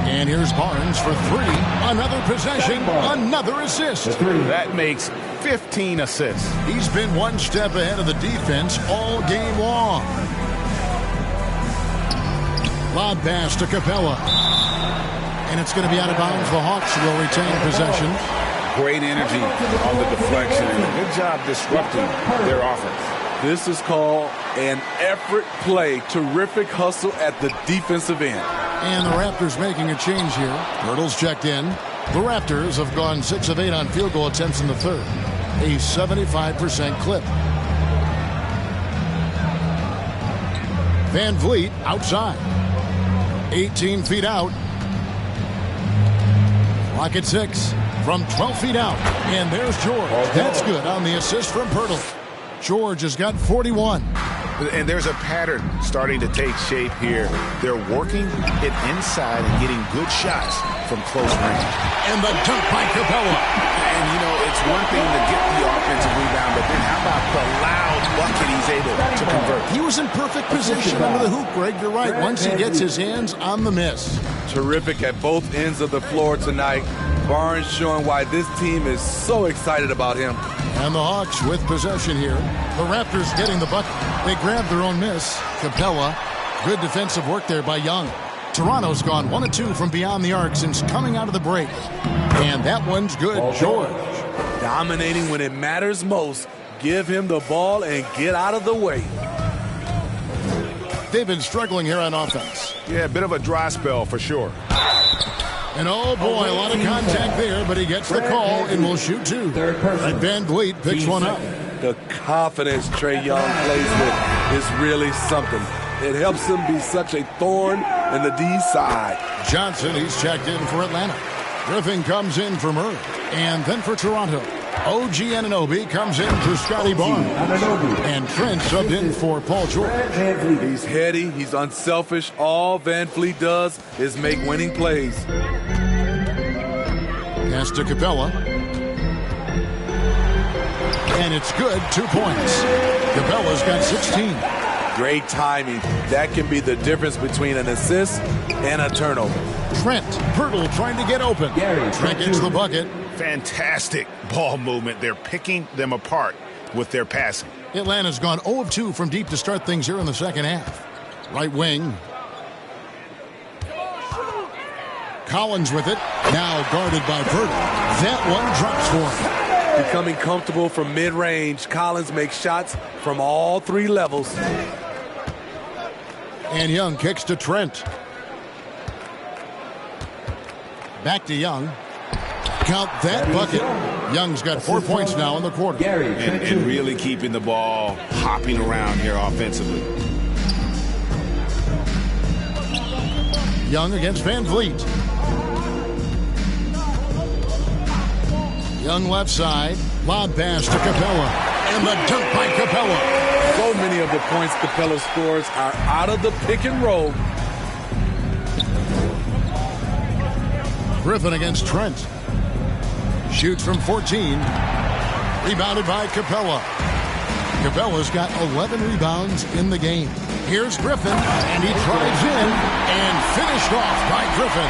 And here's Barnes for 3. Another possession, another assist. That makes 15 assists. He's been one step ahead of the defense all game long. Lob pass to Capella. And it's going to be out of bounds. The Hawks will retain possession. Great energy on the deflection and a good job disrupting their offense. This is called an effort play. Terrific hustle at the defensive end. And the Raptors making a change here. Hurdle's checked in. The Raptors have gone 6 of 8 on field goal attempts in the third. A 75% clip. Van Vliet outside. 18 feet out. Clock at 6. From 12 feet out. And there's George. That's good on the assist from Pirtle. George has got 41. And there's a pattern starting to take shape here. They're working it inside and getting good shots from close range. And the dunk by Capella. And, you know, it's one thing to get the offensive rebound, but then how about the loud bucket he's able to convert? He was in perfect position under the hoop, Greg. You're right. Once he gets his hands on the miss. Terrific at both ends of the floor tonight. Barnes showing why this team is so excited about him. And the Hawks with possession here. The Raptors getting the bucket. They grab their own miss. Capella. Good defensive work there by Young. Toronto's gone 1 of 2 from beyond the arc since coming out of the break. And that one's good. George. Dominating when it matters most. Give him the ball and get out of the way. They've been struggling here on offense. Yeah, a bit of a dry spell for sure. And oh boy, a lot of contact there, but he gets the call and will shoot 2. And Van Vliet picks one up. The confidence Trae Young plays with is really something. It helps him be such a thorn in the D side. Johnson, he's checked in for Atlanta. Griffin comes in for Murray. And then for Toronto, OG Anunoby comes in for Scotty Barnes. And Trent subbed in for Paul George. He's heady, he's unselfish. All Van Vliet does is make winning plays. Pass to Capella. And it's good, 2 points. Capella's got 16. Great timing. That can be the difference between an assist and a turnover. Trent, Pirtle trying to get open. Trent gets the bucket. Fantastic ball movement. They're picking them apart with their passing. Atlanta's gone 0 of 2 from deep to start things here in the second half. Right wing. Collins with it. Now guarded by Pirtle. That one drops for him. Becoming comfortable from mid-range. Collins makes shots from all 3 levels. And Young kicks to Trent. Back to Young. Count that bucket. Young's got 4 points now in the quarter. And really keeping the ball hopping around here offensively. Young against Van Vliet. Young left side. Lob pass to Capella. And the dunk by Capella. So many of the points Capella scores are out of the pick and roll. Griffin against Trent. Shoots from 14. Rebounded by Capella. Capella's got 11 rebounds in the game. Here's Griffin, and he drives in and finished off by Griffin.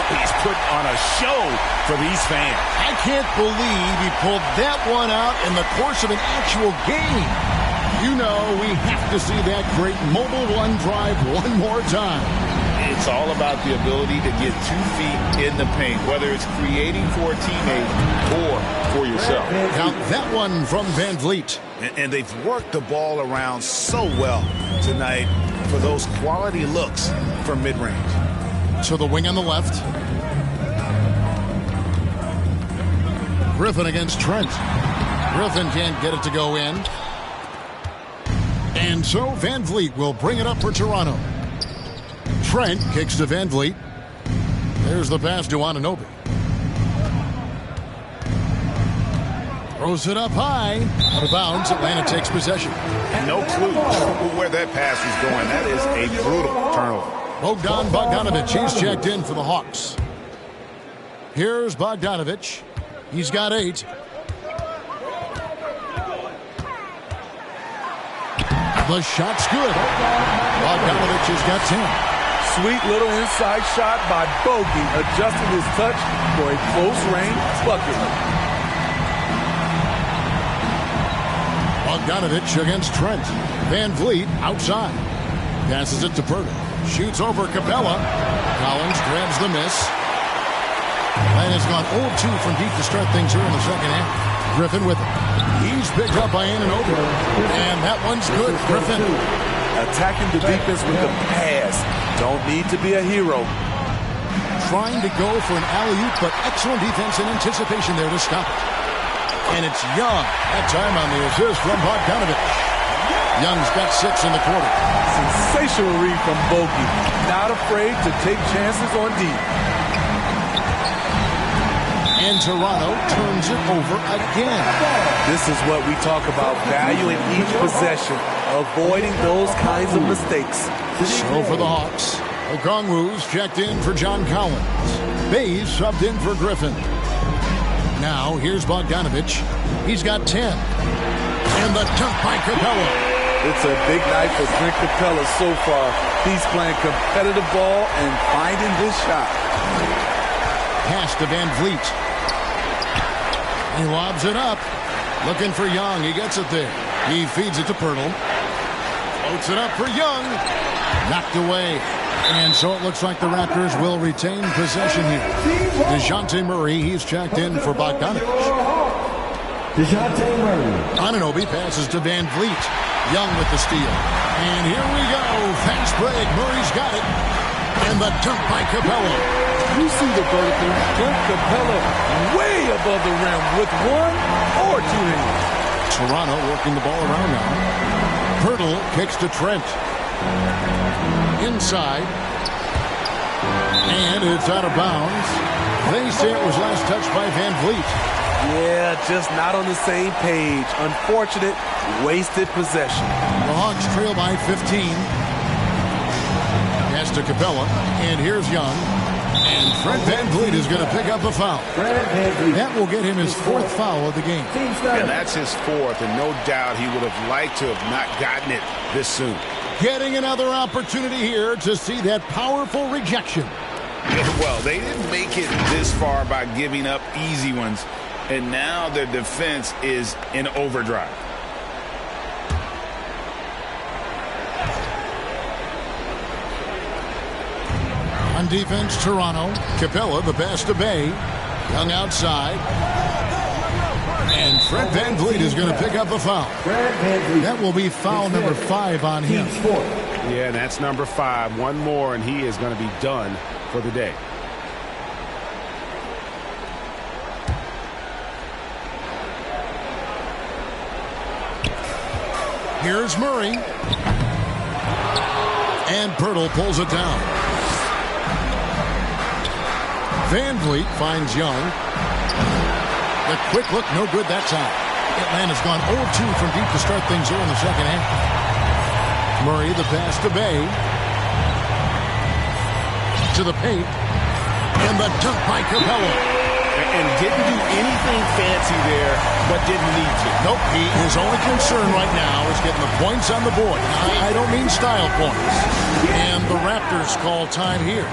He's put on a show for these fans. I can't believe he pulled that one out in the course of an actual game. You know we have to see that great mobile one drive one more time. It's all about the ability to get 2 feet in the paint, whether it's creating for a teammate or for yourself. Count that one from Van Vliet. And they've worked the ball around so well tonight for those quality looks from mid-range. To the wing on the left. Griffin against Trent. Griffin can't get it to go in. And so Van Vliet will bring it up for Toronto. Trent kicks to Van Vliet. There's the pass to Anunoby. Throws it up high. Out of bounds. Atlanta takes possession. No clue where that pass was going. That is a brutal turnover. Bogdanovich, he's checked in for the Hawks. Here's Bogdanovich. He's got 8. The shot's good. Bogdanovich has got 10. Sweet little inside shot by Bogey, adjusting his touch for a close-range bucket. Bogdanovich against Trent. Van Vliet outside. Passes it to Purtle. Shoots over Capella. Collins grabs the miss. Atlanta's gone 0-2 from deep to start things here in the second half. Griffin with it. He's picked up by Anunoby. And that one's good. Griffin. Attacking the defense with the pass. Don't need to be a hero. Trying to go for an alley-oop, but excellent defense and anticipation there to stop it. And it's Young. That time on the assist from Bogdanovich. Young's got 6 in the quarter. Sensational read from Bogey. Not afraid to take chances on D. And Toronto turns it over again. This is what we talk about, valuing each possession, avoiding those kinds of mistakes. So for the Hawks, Okongwu's checked in for John Collins. Bays subbed in for Griffin. Now here's Bogdanovich. He's got 10. And the dunk by Capella. It's a big night for Clint Capella so far. He's playing competitive ball and finding his shot. Pass to Van Vliet. He lobs it up. Looking for Young. He gets it there. He feeds it to Purtle. Floats it up for Young. Knocked away. And so it looks like the Raptors will retain possession here. DeJounte Murray, he's checked in for Bogdanovich. DeJounte Murray. Anunoby passes to Van Vliet. Young with the steal. And here we go. Fast break. Murray's got it. And the dunk by Capella. You see the vertical. Clint Capella way above the rim with 1 or 2 hands. Toronto working the ball around now. Purtle kicks to Trent. Inside. And it's out of bounds. They say it was last touched by Van Vliet. Yeah, just not on the same page. Unfortunate, wasted possession. The Hawks trail by 15. Pass to Capella. And here's Young. And Fred Van Vliet is going to pick up a foul. That will get him his 4th foul of the game. And that's his 4th, and no doubt he would have liked to have not gotten it this soon. Getting another opportunity here to see that powerful rejection. Well, they didn't make it this far by giving up easy ones, and now their defense is in overdrive. On defense, Toronto. Capella, the pass to Bay. Young outside. And Fred Van Vliet is going to pick up a foul. That will be foul number 5 on him. Yeah, and that's number 5. One more, and he is going to be done for the day. Here's Murray. And Purtle pulls it down. Van Vliet finds Young. The quick look, no good that time. Atlanta's gone 0-2 from deep to start things here in the second half. Murray, the pass to Bay. To the paint. And the dunk by Capella. and didn't do anything fancy there, but didn't need to. Nope, his only concern right now is getting the points on the board. I don't mean style points. And the Raptors call time here.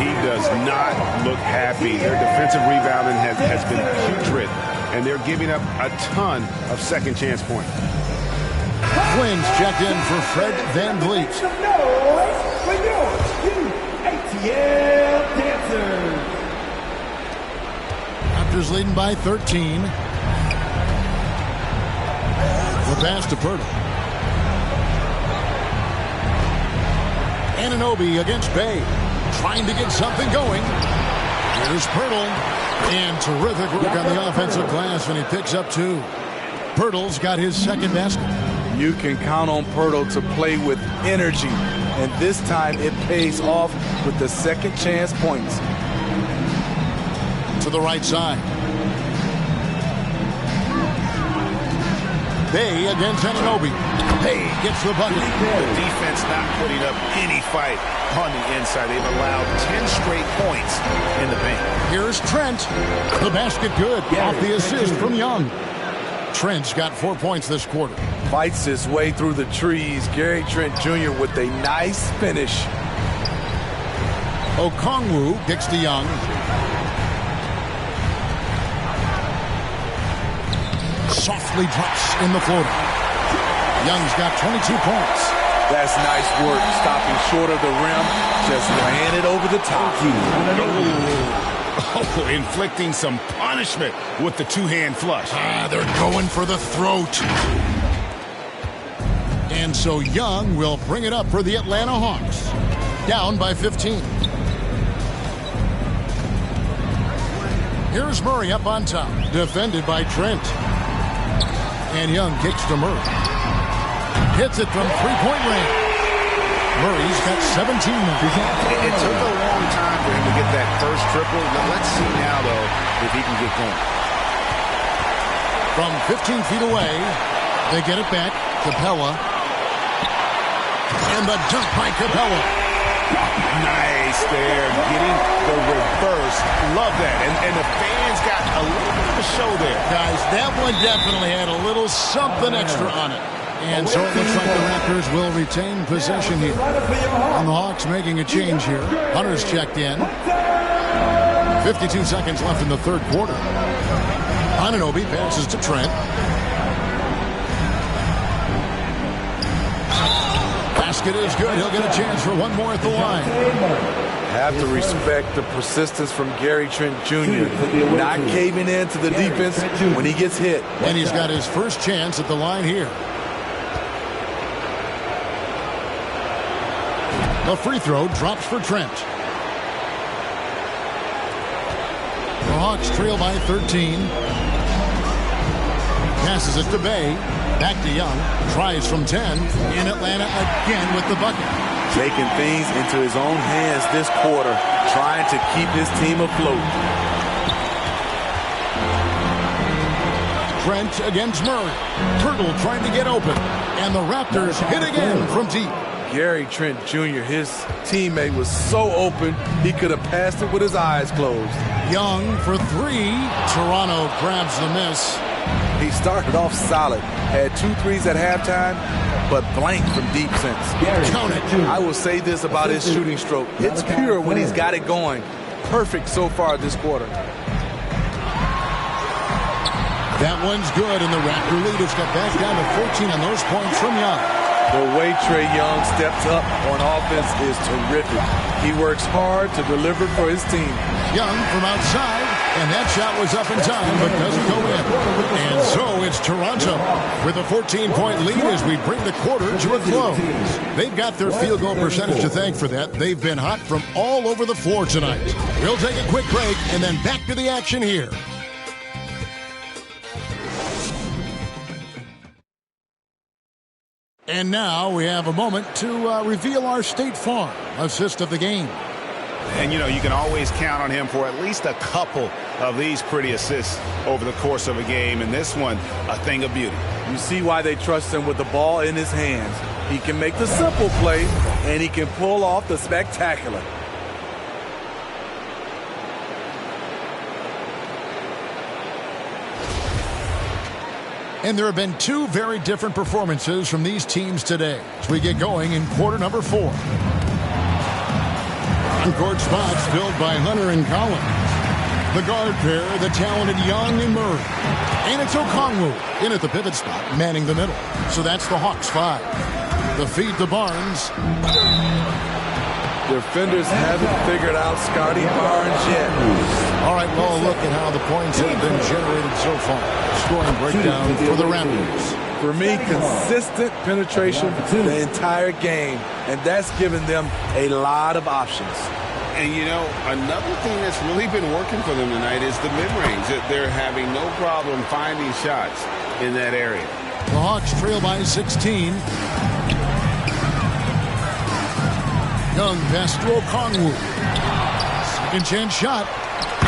He does not look happy. Their defensive rebounding has been putrid, and they're giving up a ton of second chance points. Flynn's checked in for Fred VanVleet. ATL Dancers. Raptors leading by 13. The pass to Pirtle. Anunoby against Bay. Trying to get something going. Here's Pirtle. And terrific work on the offensive glass, and he picks up 2. Pirtle's got his second basket. You can count on Pirtle to play with energy, and this time it pays off with the second chance points. To the right side. Bay against Anunoby. Bay gets the bucket. The defense not putting up any fight on the inside. They've allowed 10 straight points in the paint. Here's Trent. The basket good off the assist from Young. Trent's got 4 points this quarter. Fights his way through the trees. Gary Trent Jr. with a nice finish. Okongwu kicks to Young. Softly drops in the floater. Young's got 22 points. That's nice work, stopping short of the rim, just laying it over the top. Oh, inflicting some punishment with the two-hand flush. They're going for the throat. And so Young will bring it up for the Atlanta Hawks. Down by 15. Here's Murray up on top. Defended by Trent. And Young kicks to Murray. Hits it from three-point range. Murray's got 17 now. It took a long time for him to get that first triple. Let's see now, though, if he can get going. From 15 feet away, they get it back. Capella. And the dunk by Capella. Nice there. Getting the reverse. Love that. And the fans got a little bit of a show there. Guys, that one definitely had a little something extra on it. And so it looks like the Raptors will retain possession here. And the Hawks making a change here. Hunter's checked in. 52 seconds left in the third quarter. Anunoby passes to Trent. Basket is good. He'll get a chance for one more at the line. Have to respect the persistence from Gary Trent Jr. Not caving in to the defense when he gets hit. And he's got his first chance at the line here. The free throw drops for Trent. The Hawks trail by 13. Passes it to Bay. Back to Young. Tries from 10. In Atlanta again with the bucket. Taking things into his own hands this quarter. Trying to keep his team afloat. Trent against Murray. Pirtle trying to get open. And the Raptors hit again from deep. Gary Trent Jr., his teammate was so open, he could have passed it with his eyes closed. Young for three. Toronto grabs the miss. He started off solid, had 2 threes at halftime, but blank from deep since. Count it. I will say this about his shooting stroke. It's pure when he's got it going. Perfect so far this quarter. That one's good, and the Raptor lead has got back down to 14 on those points from Young. The way Trae Young steps up on offense is terrific. He works hard to deliver for his team. Young from outside, and that shot was up in time, but doesn't go in. And so it's Toronto with a 14-point lead as we bring the quarter to a close. They've got their field goal percentage to thank for that. They've been hot from all over the floor tonight. We'll take a quick break and then back to the action here. And now we have a moment to reveal our State Farm assist of the game. And, you know, you can always count on him for at least a couple of these pretty assists over the course of a game. And this one, a thing of beauty. You see why they trust him with the ball in his hands. He can make the simple play, and he can pull off the spectacular. And there have been two very different performances from these teams today as we get going in quarter number 4. On-court spots filled by Hunter and Collins. The guard pair, the talented Young and Murray. And it's Okongwu in at the pivot spot, manning the middle. So that's the Hawks 5. The feed to Barnes. Defenders haven't figured out Scotty Barnes yet. All right, well, look at how the points have been generated so far. Scoring breakdown for the Raptors. For me, consistent penetration the entire game, and that's given them a lot of options. And, you know, another thing that's really been working for them tonight is the mid-range. They're having no problem finding shots in that area. The Hawks trail by 16. Young pass to Okongwu. Second chance shot.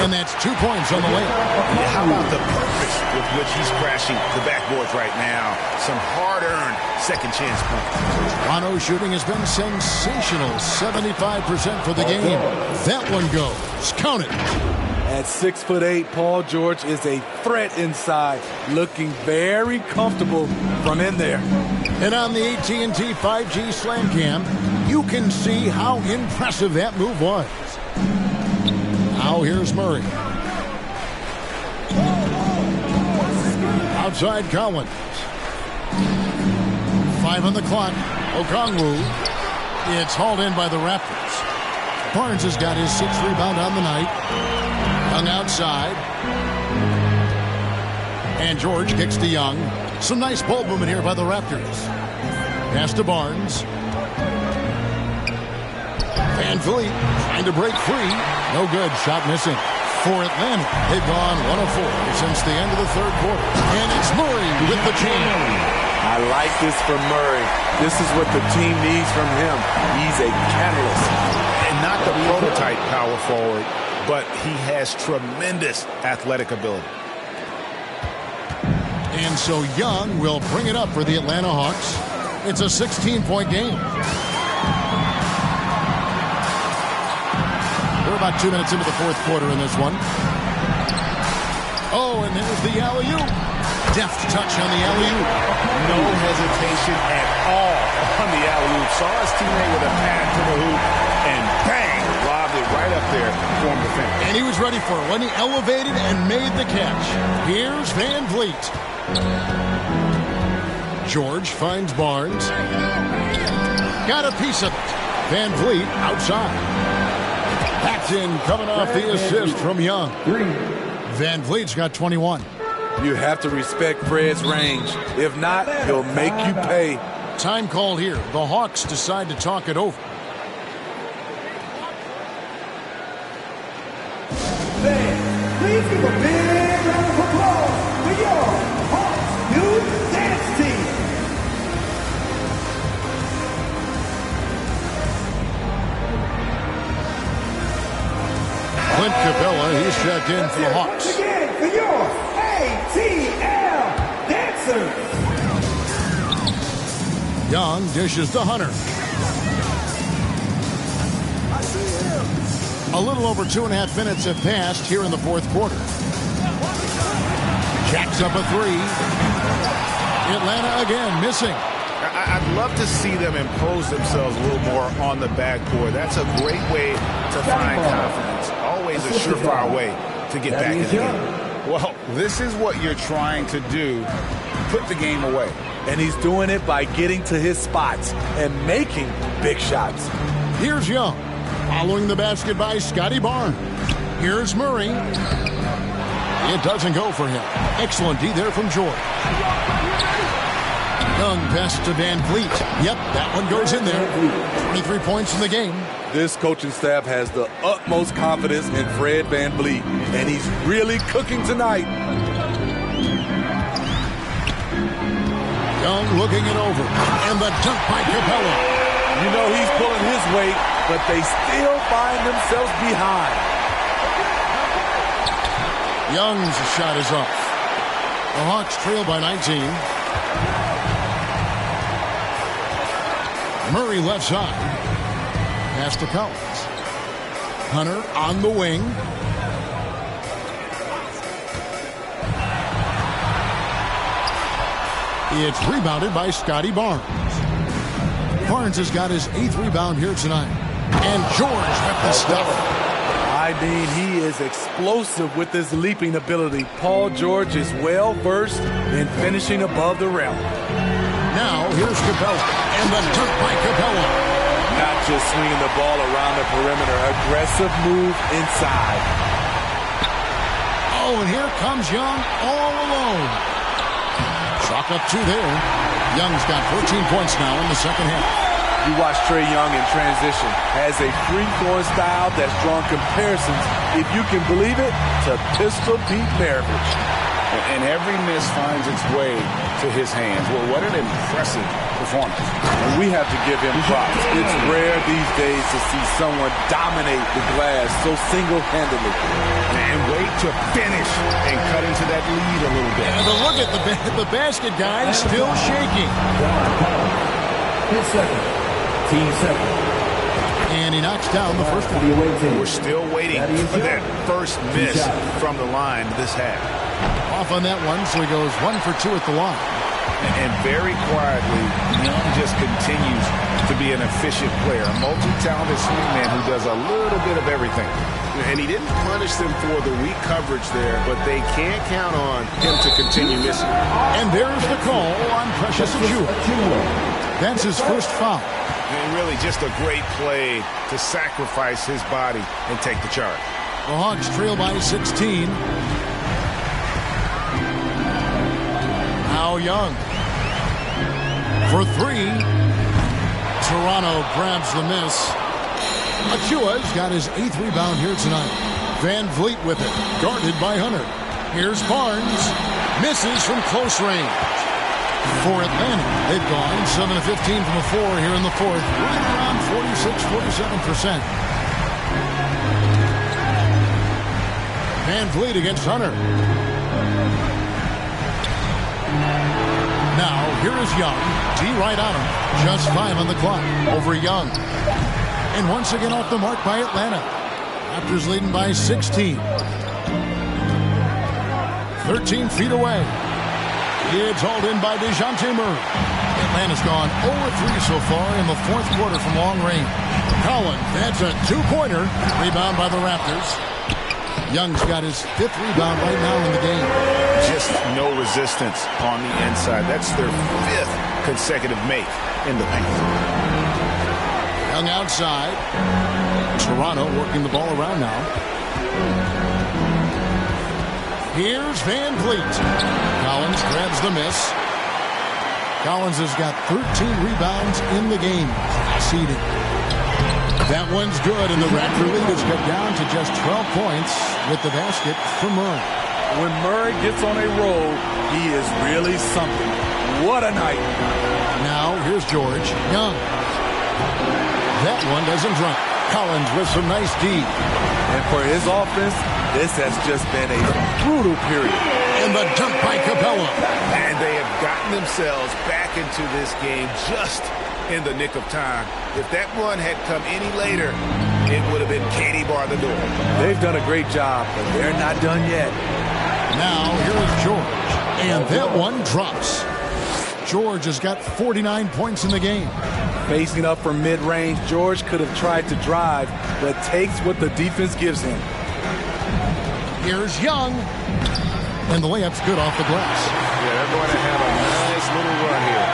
And that's 2 points on the layup. Yeah, how about the purpose with which he's crashing the backboards right now? Some hard-earned second chance points. Toronto's shooting has been sensational. 75% for the game. That one goes. Count it. At 6'8", Paul George is a threat inside, looking very comfortable from in there. And on the AT&T 5G Slam Cam, you can see how impressive that move was. Now here's Murray. Outside Collins. 5 on the clock. Okongwu. It's hauled in by the Raptors. Barnes has got his 6th rebound on the night. Young outside. And George kicks to Young. Some nice ball movement here by the Raptors. Pass to Barnes. Van Vliet trying to break free. No good. Shot missing. For Atlanta, they've gone 1 of 4 since the end of the third quarter. And it's Murray with the jam. I like this from Murray. This is what the team needs from him. He's a catalyst. And not the prototype power forward, but he has tremendous athletic ability. And so Young will bring it up for the Atlanta Hawks. It's a 16-point game. We're about 2 minutes into the fourth quarter in this one. Oh, and there's the alley-oop. Deft touch on the alley-oop. No hesitation at all on the alley-oop. Saw his teammate with a pad to the hoop, and bang, lobbed it right up there for him to finish. And he was ready for it when he elevated and made the catch. Here's Van Vliet. George finds Barnes. Got a piece of it. Van Vliet outside. Packed in, coming off the assist from Young. Van Vliet's got 21. You have to respect Fred's range. If not, he'll make you pay. Time called here. The Hawks decide to talk it over. Fans, please give a big round of applause for your Hawks Youth Dance Team. Clint Capella, he's checked in for the Hawks. Once again for your ATL Dancers. Young dishes to Hunter. A little over 2.5 minutes have passed here in the fourth quarter. Jacks up a 3. Atlanta again missing. I'd love to see them impose themselves a little more on the backboard. That's a great way to find confidence. Always a surefire way to get back in the game. Well, this is what you're trying to do. Put the game away. And he's doing it by getting to his spots and making big shots. Here's Young. Following the basket by Scotty Barnes. Here's Murray. It doesn't go for him. Excellent D there from George. Young pass to Van Vliet. Yep, that one goes in there. 23 points in the game. This coaching staff has the utmost confidence in Fred Van Vliet, and he's really cooking tonight. Young looking it over. And the dunk by Capella. You know he's pulling his weight, but they still find themselves behind. Young's shot is off. The Hawks trail by 19. Murray left side. Pass to Collins. Hunter on the wing. It's rebounded by Scotty Barnes. Barnes has got his 8th rebound here tonight. And George with the stuff. I mean, he is explosive with his leaping ability. Paul George is well versed in finishing above the rim. Now here's Capella, and the dunk by Capella. Not just swinging the ball around the perimeter, aggressive move inside. Oh, and here comes Young all alone. Chalk up 2 there. Young's got 14 points now in the second half. You watch Trae Young in transition. Has a free-throwing style that's drawn comparisons, if you can believe it, to Pistol Pete Maravich. And every miss finds its way to his hands. Well, what an impressive performance. And we have to give him props. It's rare these days to see someone dominate the glass so single-handedly. And wait to finish and cut into that lead a little bit. Yeah, but look at the basket guy still shaking. His second. Team second. And he knocks down the first one. We're still waiting for that first miss from the line this half. Off on that one, so he goes 1 for 2 at the line. And very quietly, Young just continues to be an efficient player, a multi-talented swingman who does a little bit of everything. And he didn't punish them for the weak coverage there, but they can't count on him to continue missing. And there's the call on Precious Achiuwa. That's his first foul. And really just a great play to sacrifice his body and take the charge. The Hawks trail by 16. Now Young for 3. Toronto grabs the miss. Achiuwa's got his 8th rebound here tonight. Van Vliet with it, guarded by Hunter. Here's Barnes, misses from close range. For Atlanta, they've gone 7 of 15 from the floor here in the fourth, right around 46-47%. Van Vliet against Hunter. Now, here is Young. D right on him. Just 5 on the clock. Over Young. And once again off the mark by Atlanta. Raptors leading by 16. 13 feet away. It's hauled in by DeJounte Murray. Atlanta's gone 0-3 so far in the fourth quarter from long range. Collins, that's a 2-pointer. Rebound by the Raptors. Young's got his 5th rebound right now in the game. Just no resistance on the inside. That's their 5th consecutive make in the paint. Young outside. Toronto working the ball around now. Here's Van Vliet. Collins grabs the miss. Collins has got 13 rebounds in the game. Seeding. That one's good, and the Raptor lead is cut down to just 12 points with the basket from Murray. When Murray gets on a roll, he is really something. What a night. Now, here's George Young. That one doesn't drop. Collins with some nice D. And for his offense, this has just been a brutal period. And the dunk by Capella. And they have gotten themselves back into this game just in the nick of time. If that run had come any later, it would have been Katie bar the door. They've done a great job, but they're not done yet. Now, here is George. And that one drops. George has got 49 points in the game. Facing up from mid-range, George could have tried to drive, but takes what the defense gives him. Here's Young. And the layup's good off the glass. Yeah, they're going to have a nice little run here.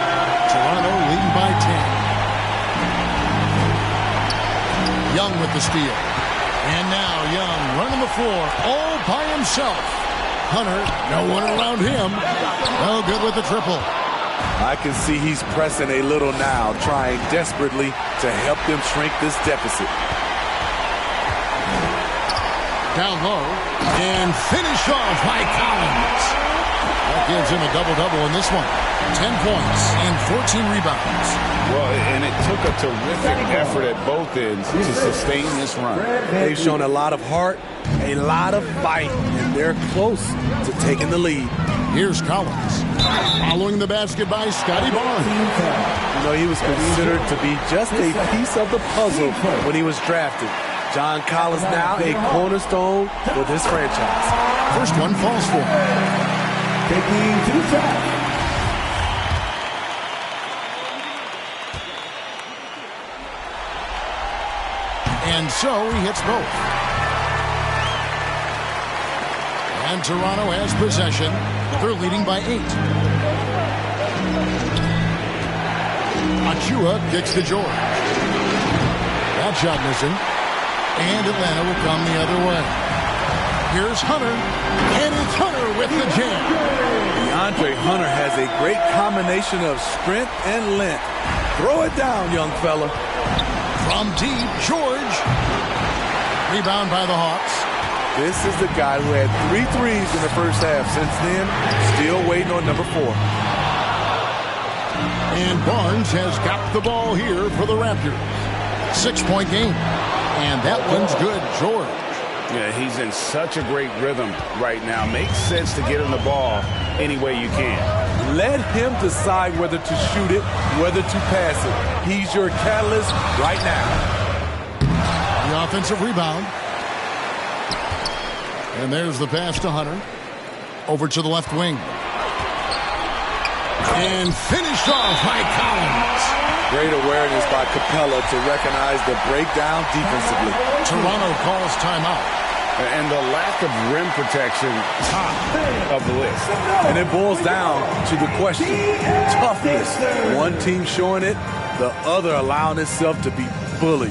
Toronto leading by 10. Young with the steal. And now Young running the floor all by himself. Hunter, no one around him. No good with the triple. I can see he's pressing a little now, trying desperately to help them shrink this deficit. Down low, and finish off by Collins. That gives him a double-double in this one. 10 points and 14 rebounds. Well, and it took a terrific effort at both ends to sustain this run. They've shown a lot of heart, a lot of fight, and they're close to taking the lead. Here's Collins. Following the basket by Scotty Barnes. You know, he was considered to be just a piece of the puzzle when he was drafted. John Collins now a cornerstone for this franchise. First one falls for him. Taking to the top. so he hits both. And Toronto has possession. They're leading by 8. Achua kicks to George. That shot missing. And Atlanta will come the other way. Here's Hunter. And it's Hunter with the jam. DeAndre Hunter has a great combination of strength and length. Throw it down, young fella. From deep, George. Rebound by the Hawks. This is the guy who had 3 threes in the first half. Since then, still waiting on number 4. And Barnes has got the ball here for the Raptors. 6-point game. And that one's good, George. Yeah, he's in such a great rhythm right now. Makes sense to get him the ball any way you can. Let him decide whether to shoot it, whether to pass it. He's your catalyst right now. The offensive rebound. And there's the pass to Hunter. Over to the left wing. And finished off by Collins. Great awareness by Capella to recognize the breakdown defensively. Toronto calls timeout. And the lack of rim protection, top of the list. And it boils down to the question, toughness. One team showing it, the other allowing itself to be bullied.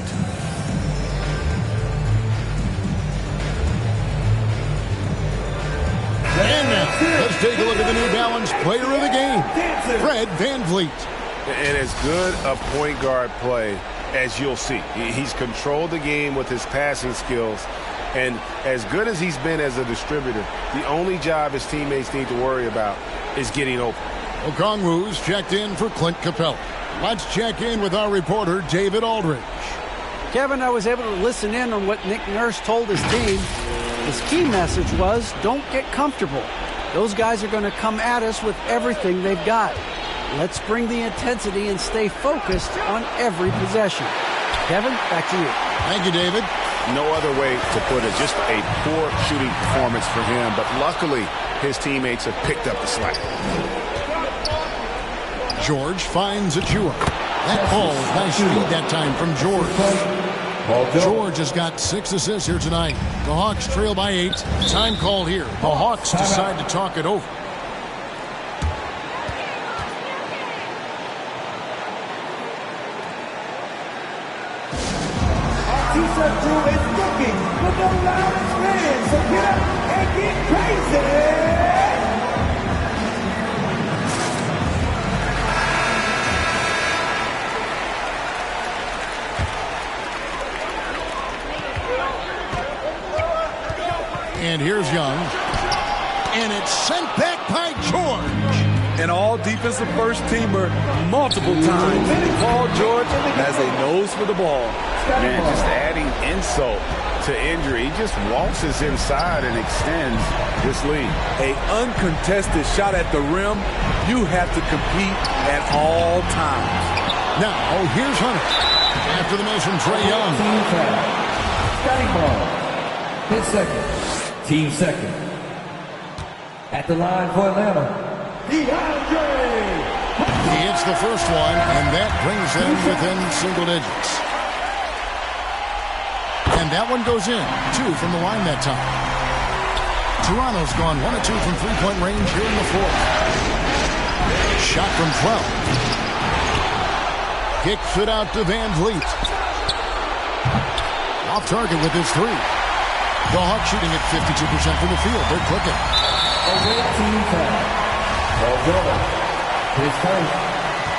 And now, let's take a look at the New Balance player of the game, Fred VanVleet. And as good a point guard play as you'll see. He's controlled the game with his passing skills. And as good as he's been as a distributor, the only job his teammates need to worry about is getting open. Okongwu's checked in for Clint Capella. Let's check in with our reporter, David Aldridge. Kevin, I was able to listen in on what Nick Nurse told his team. His key message was, don't get comfortable. Those guys are going to come at us with everything they've got. Let's bring the intensity and stay focused on every possession. Kevin, back to you. Thank you, David. No other way to put it. Just a poor shooting performance for him. But luckily, his teammates have picked up the slack. George finds Achua. That ball, nice feed that time from George. George has got 6 assists here tonight. The Hawks trail by 8. Time called here. The Hawks decide to talk it over. T-shirt crew is looking for the loudest fans, so get up and get crazy! And here's Young. And it's sent back by George. An all-defensive first-teamer multiple times. Paul George has a nose for the ball. Man, just adding insult to injury. He just waltzes inside and extends this lead. A uncontested shot at the rim, you have to compete at all times. Now, here's Hunter. After the miss from Trae Young. Team foul. Scotty Barnes. His second. Team second. At the line for Atlanta, DeAndre. He hits the first one, and that brings them within single digits. And that one goes in. 2 from the line that time. Toronto's gone 1 of 2 from three-point range here in the fourth. Shot from 12. Kicks it out to VanVleet. Off target with his 3. The Hawks shooting at 52% from the field. They're clicking. Away team foul. Ball his first.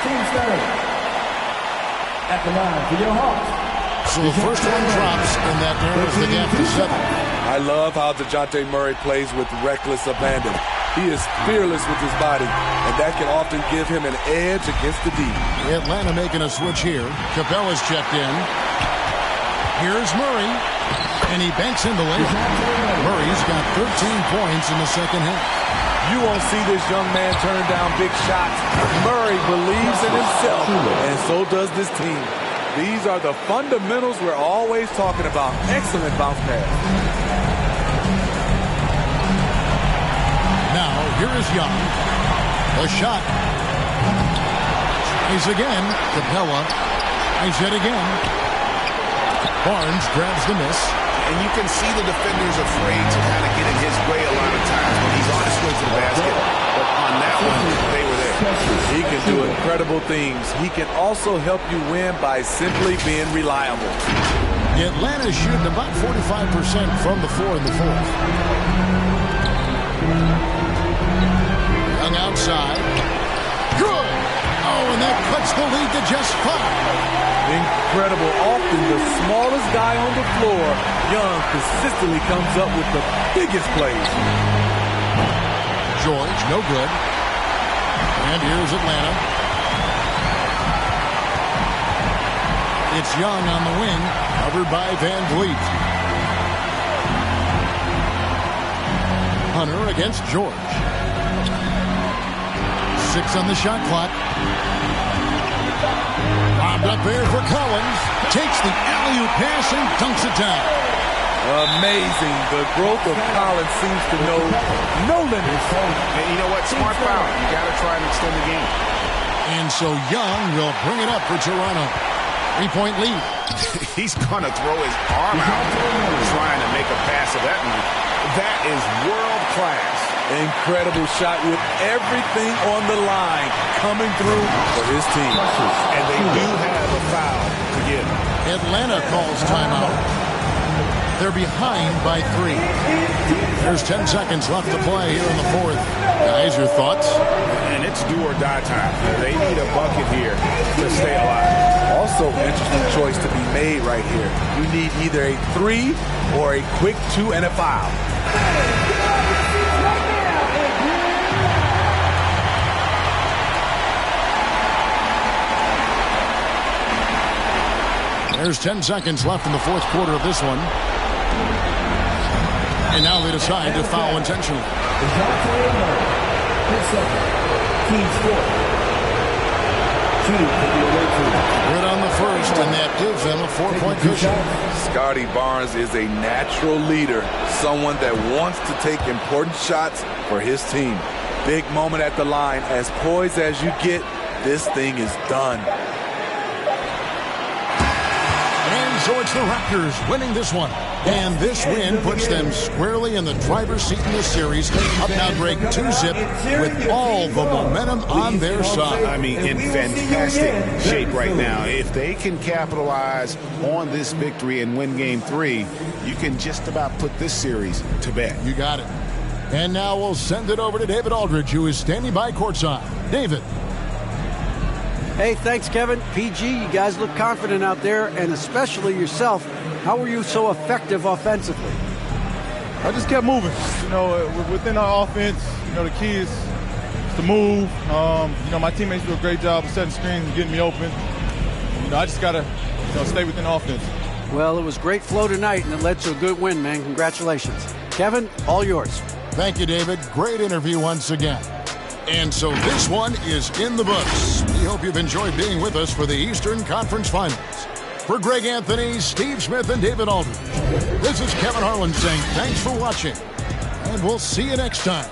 Team's third. At the line for your Hawks. So the first one drops, and that narrows the gap to 7. I love how DeJounte Murray plays with reckless abandon. He is fearless with his body, and that can often give him an edge against the D. Atlanta making a switch here. Capella's checked in. Here's Murray, and he banks in the layup. Murray's got 13 points in the second half. You won't see this young man turn down big shots. Murray believes in himself, and so does this team. These are the fundamentals we're always talking about. Excellent bounce pass. Now, here is Young. A shot. Tries again. Capella. Tries it again. Barnes grabs the miss. And you can see the defenders afraid to kind of get in his way a lot of times when he's on his way to the basket. But on that one, they were there. He can do incredible things. He can also help you win by simply being reliable. Atlanta's shooting about 45% from the floor in the fourth. Young outside. Good! Oh, and that cuts the lead to just 5. Incredible. Often the smallest guy on the floor, Young consistently comes up with the biggest plays. George, no good. And here's Atlanta. It's Young on the wing, covered by Van Vliet. Hunter against George. 6 on the shot clock. Lobbed up there for Collins. Takes the alley-oop pass and dunks it down. Amazing. The growth of Collins seems to know no limits. And you know what? Smart foul. You got to try and extend the game. And so Young will bring it up for Toronto. 3-point lead. He's going to throw his arm out trying to make a pass of that one. That is world class. Incredible shot with everything on the line coming through for his team. And they do have a foul to give. Atlanta calls timeout. They're behind by 3. There's 10 seconds left to play here in the fourth. Guys, your thoughts? And it's do or die time. They need a bucket here to stay alive. Also, interesting choice to be made right here. You need either a 3 or a quick 2 and a foul. There's 10 seconds left in the fourth quarter of this one. And now they decide to foul intentionally. Good on the first, and that gives them a 4-point cushion. Scotty Barnes is a natural leader, someone that wants to take important shots for his team. Big moment at the line. As poised as you get, this thing is done. So it's the Raptors winning this one. And this win puts them squarely in the driver's seat in this series. Up now, Greg, 2-zip with all the momentum on their side. I mean, in fantastic shape right now. If they can capitalize on this victory and win Game 3, you can just about put this series to bed. You got it. And now we'll send it over to David Aldridge, who is standing by courtside. David. Hey, thanks, Kevin. PG, you guys look confident out there, and especially yourself. How were you so effective offensively? I just kept moving. You know, within our offense, you know, the key is to move. You know, my teammates do a great job of setting screens and getting me open. You know, I just got to stay within offense. Well, it was great flow tonight, and it led to a good win, man. Congratulations. Kevin, all yours. Thank you, David. Great interview once again. And so this one is in the books. We hope you've enjoyed being with us for the Eastern Conference Finals. For Greg Anthony, Steve Smith, and David Aldridge, this is Kevin Harlan saying thanks for watching, and we'll see you next time.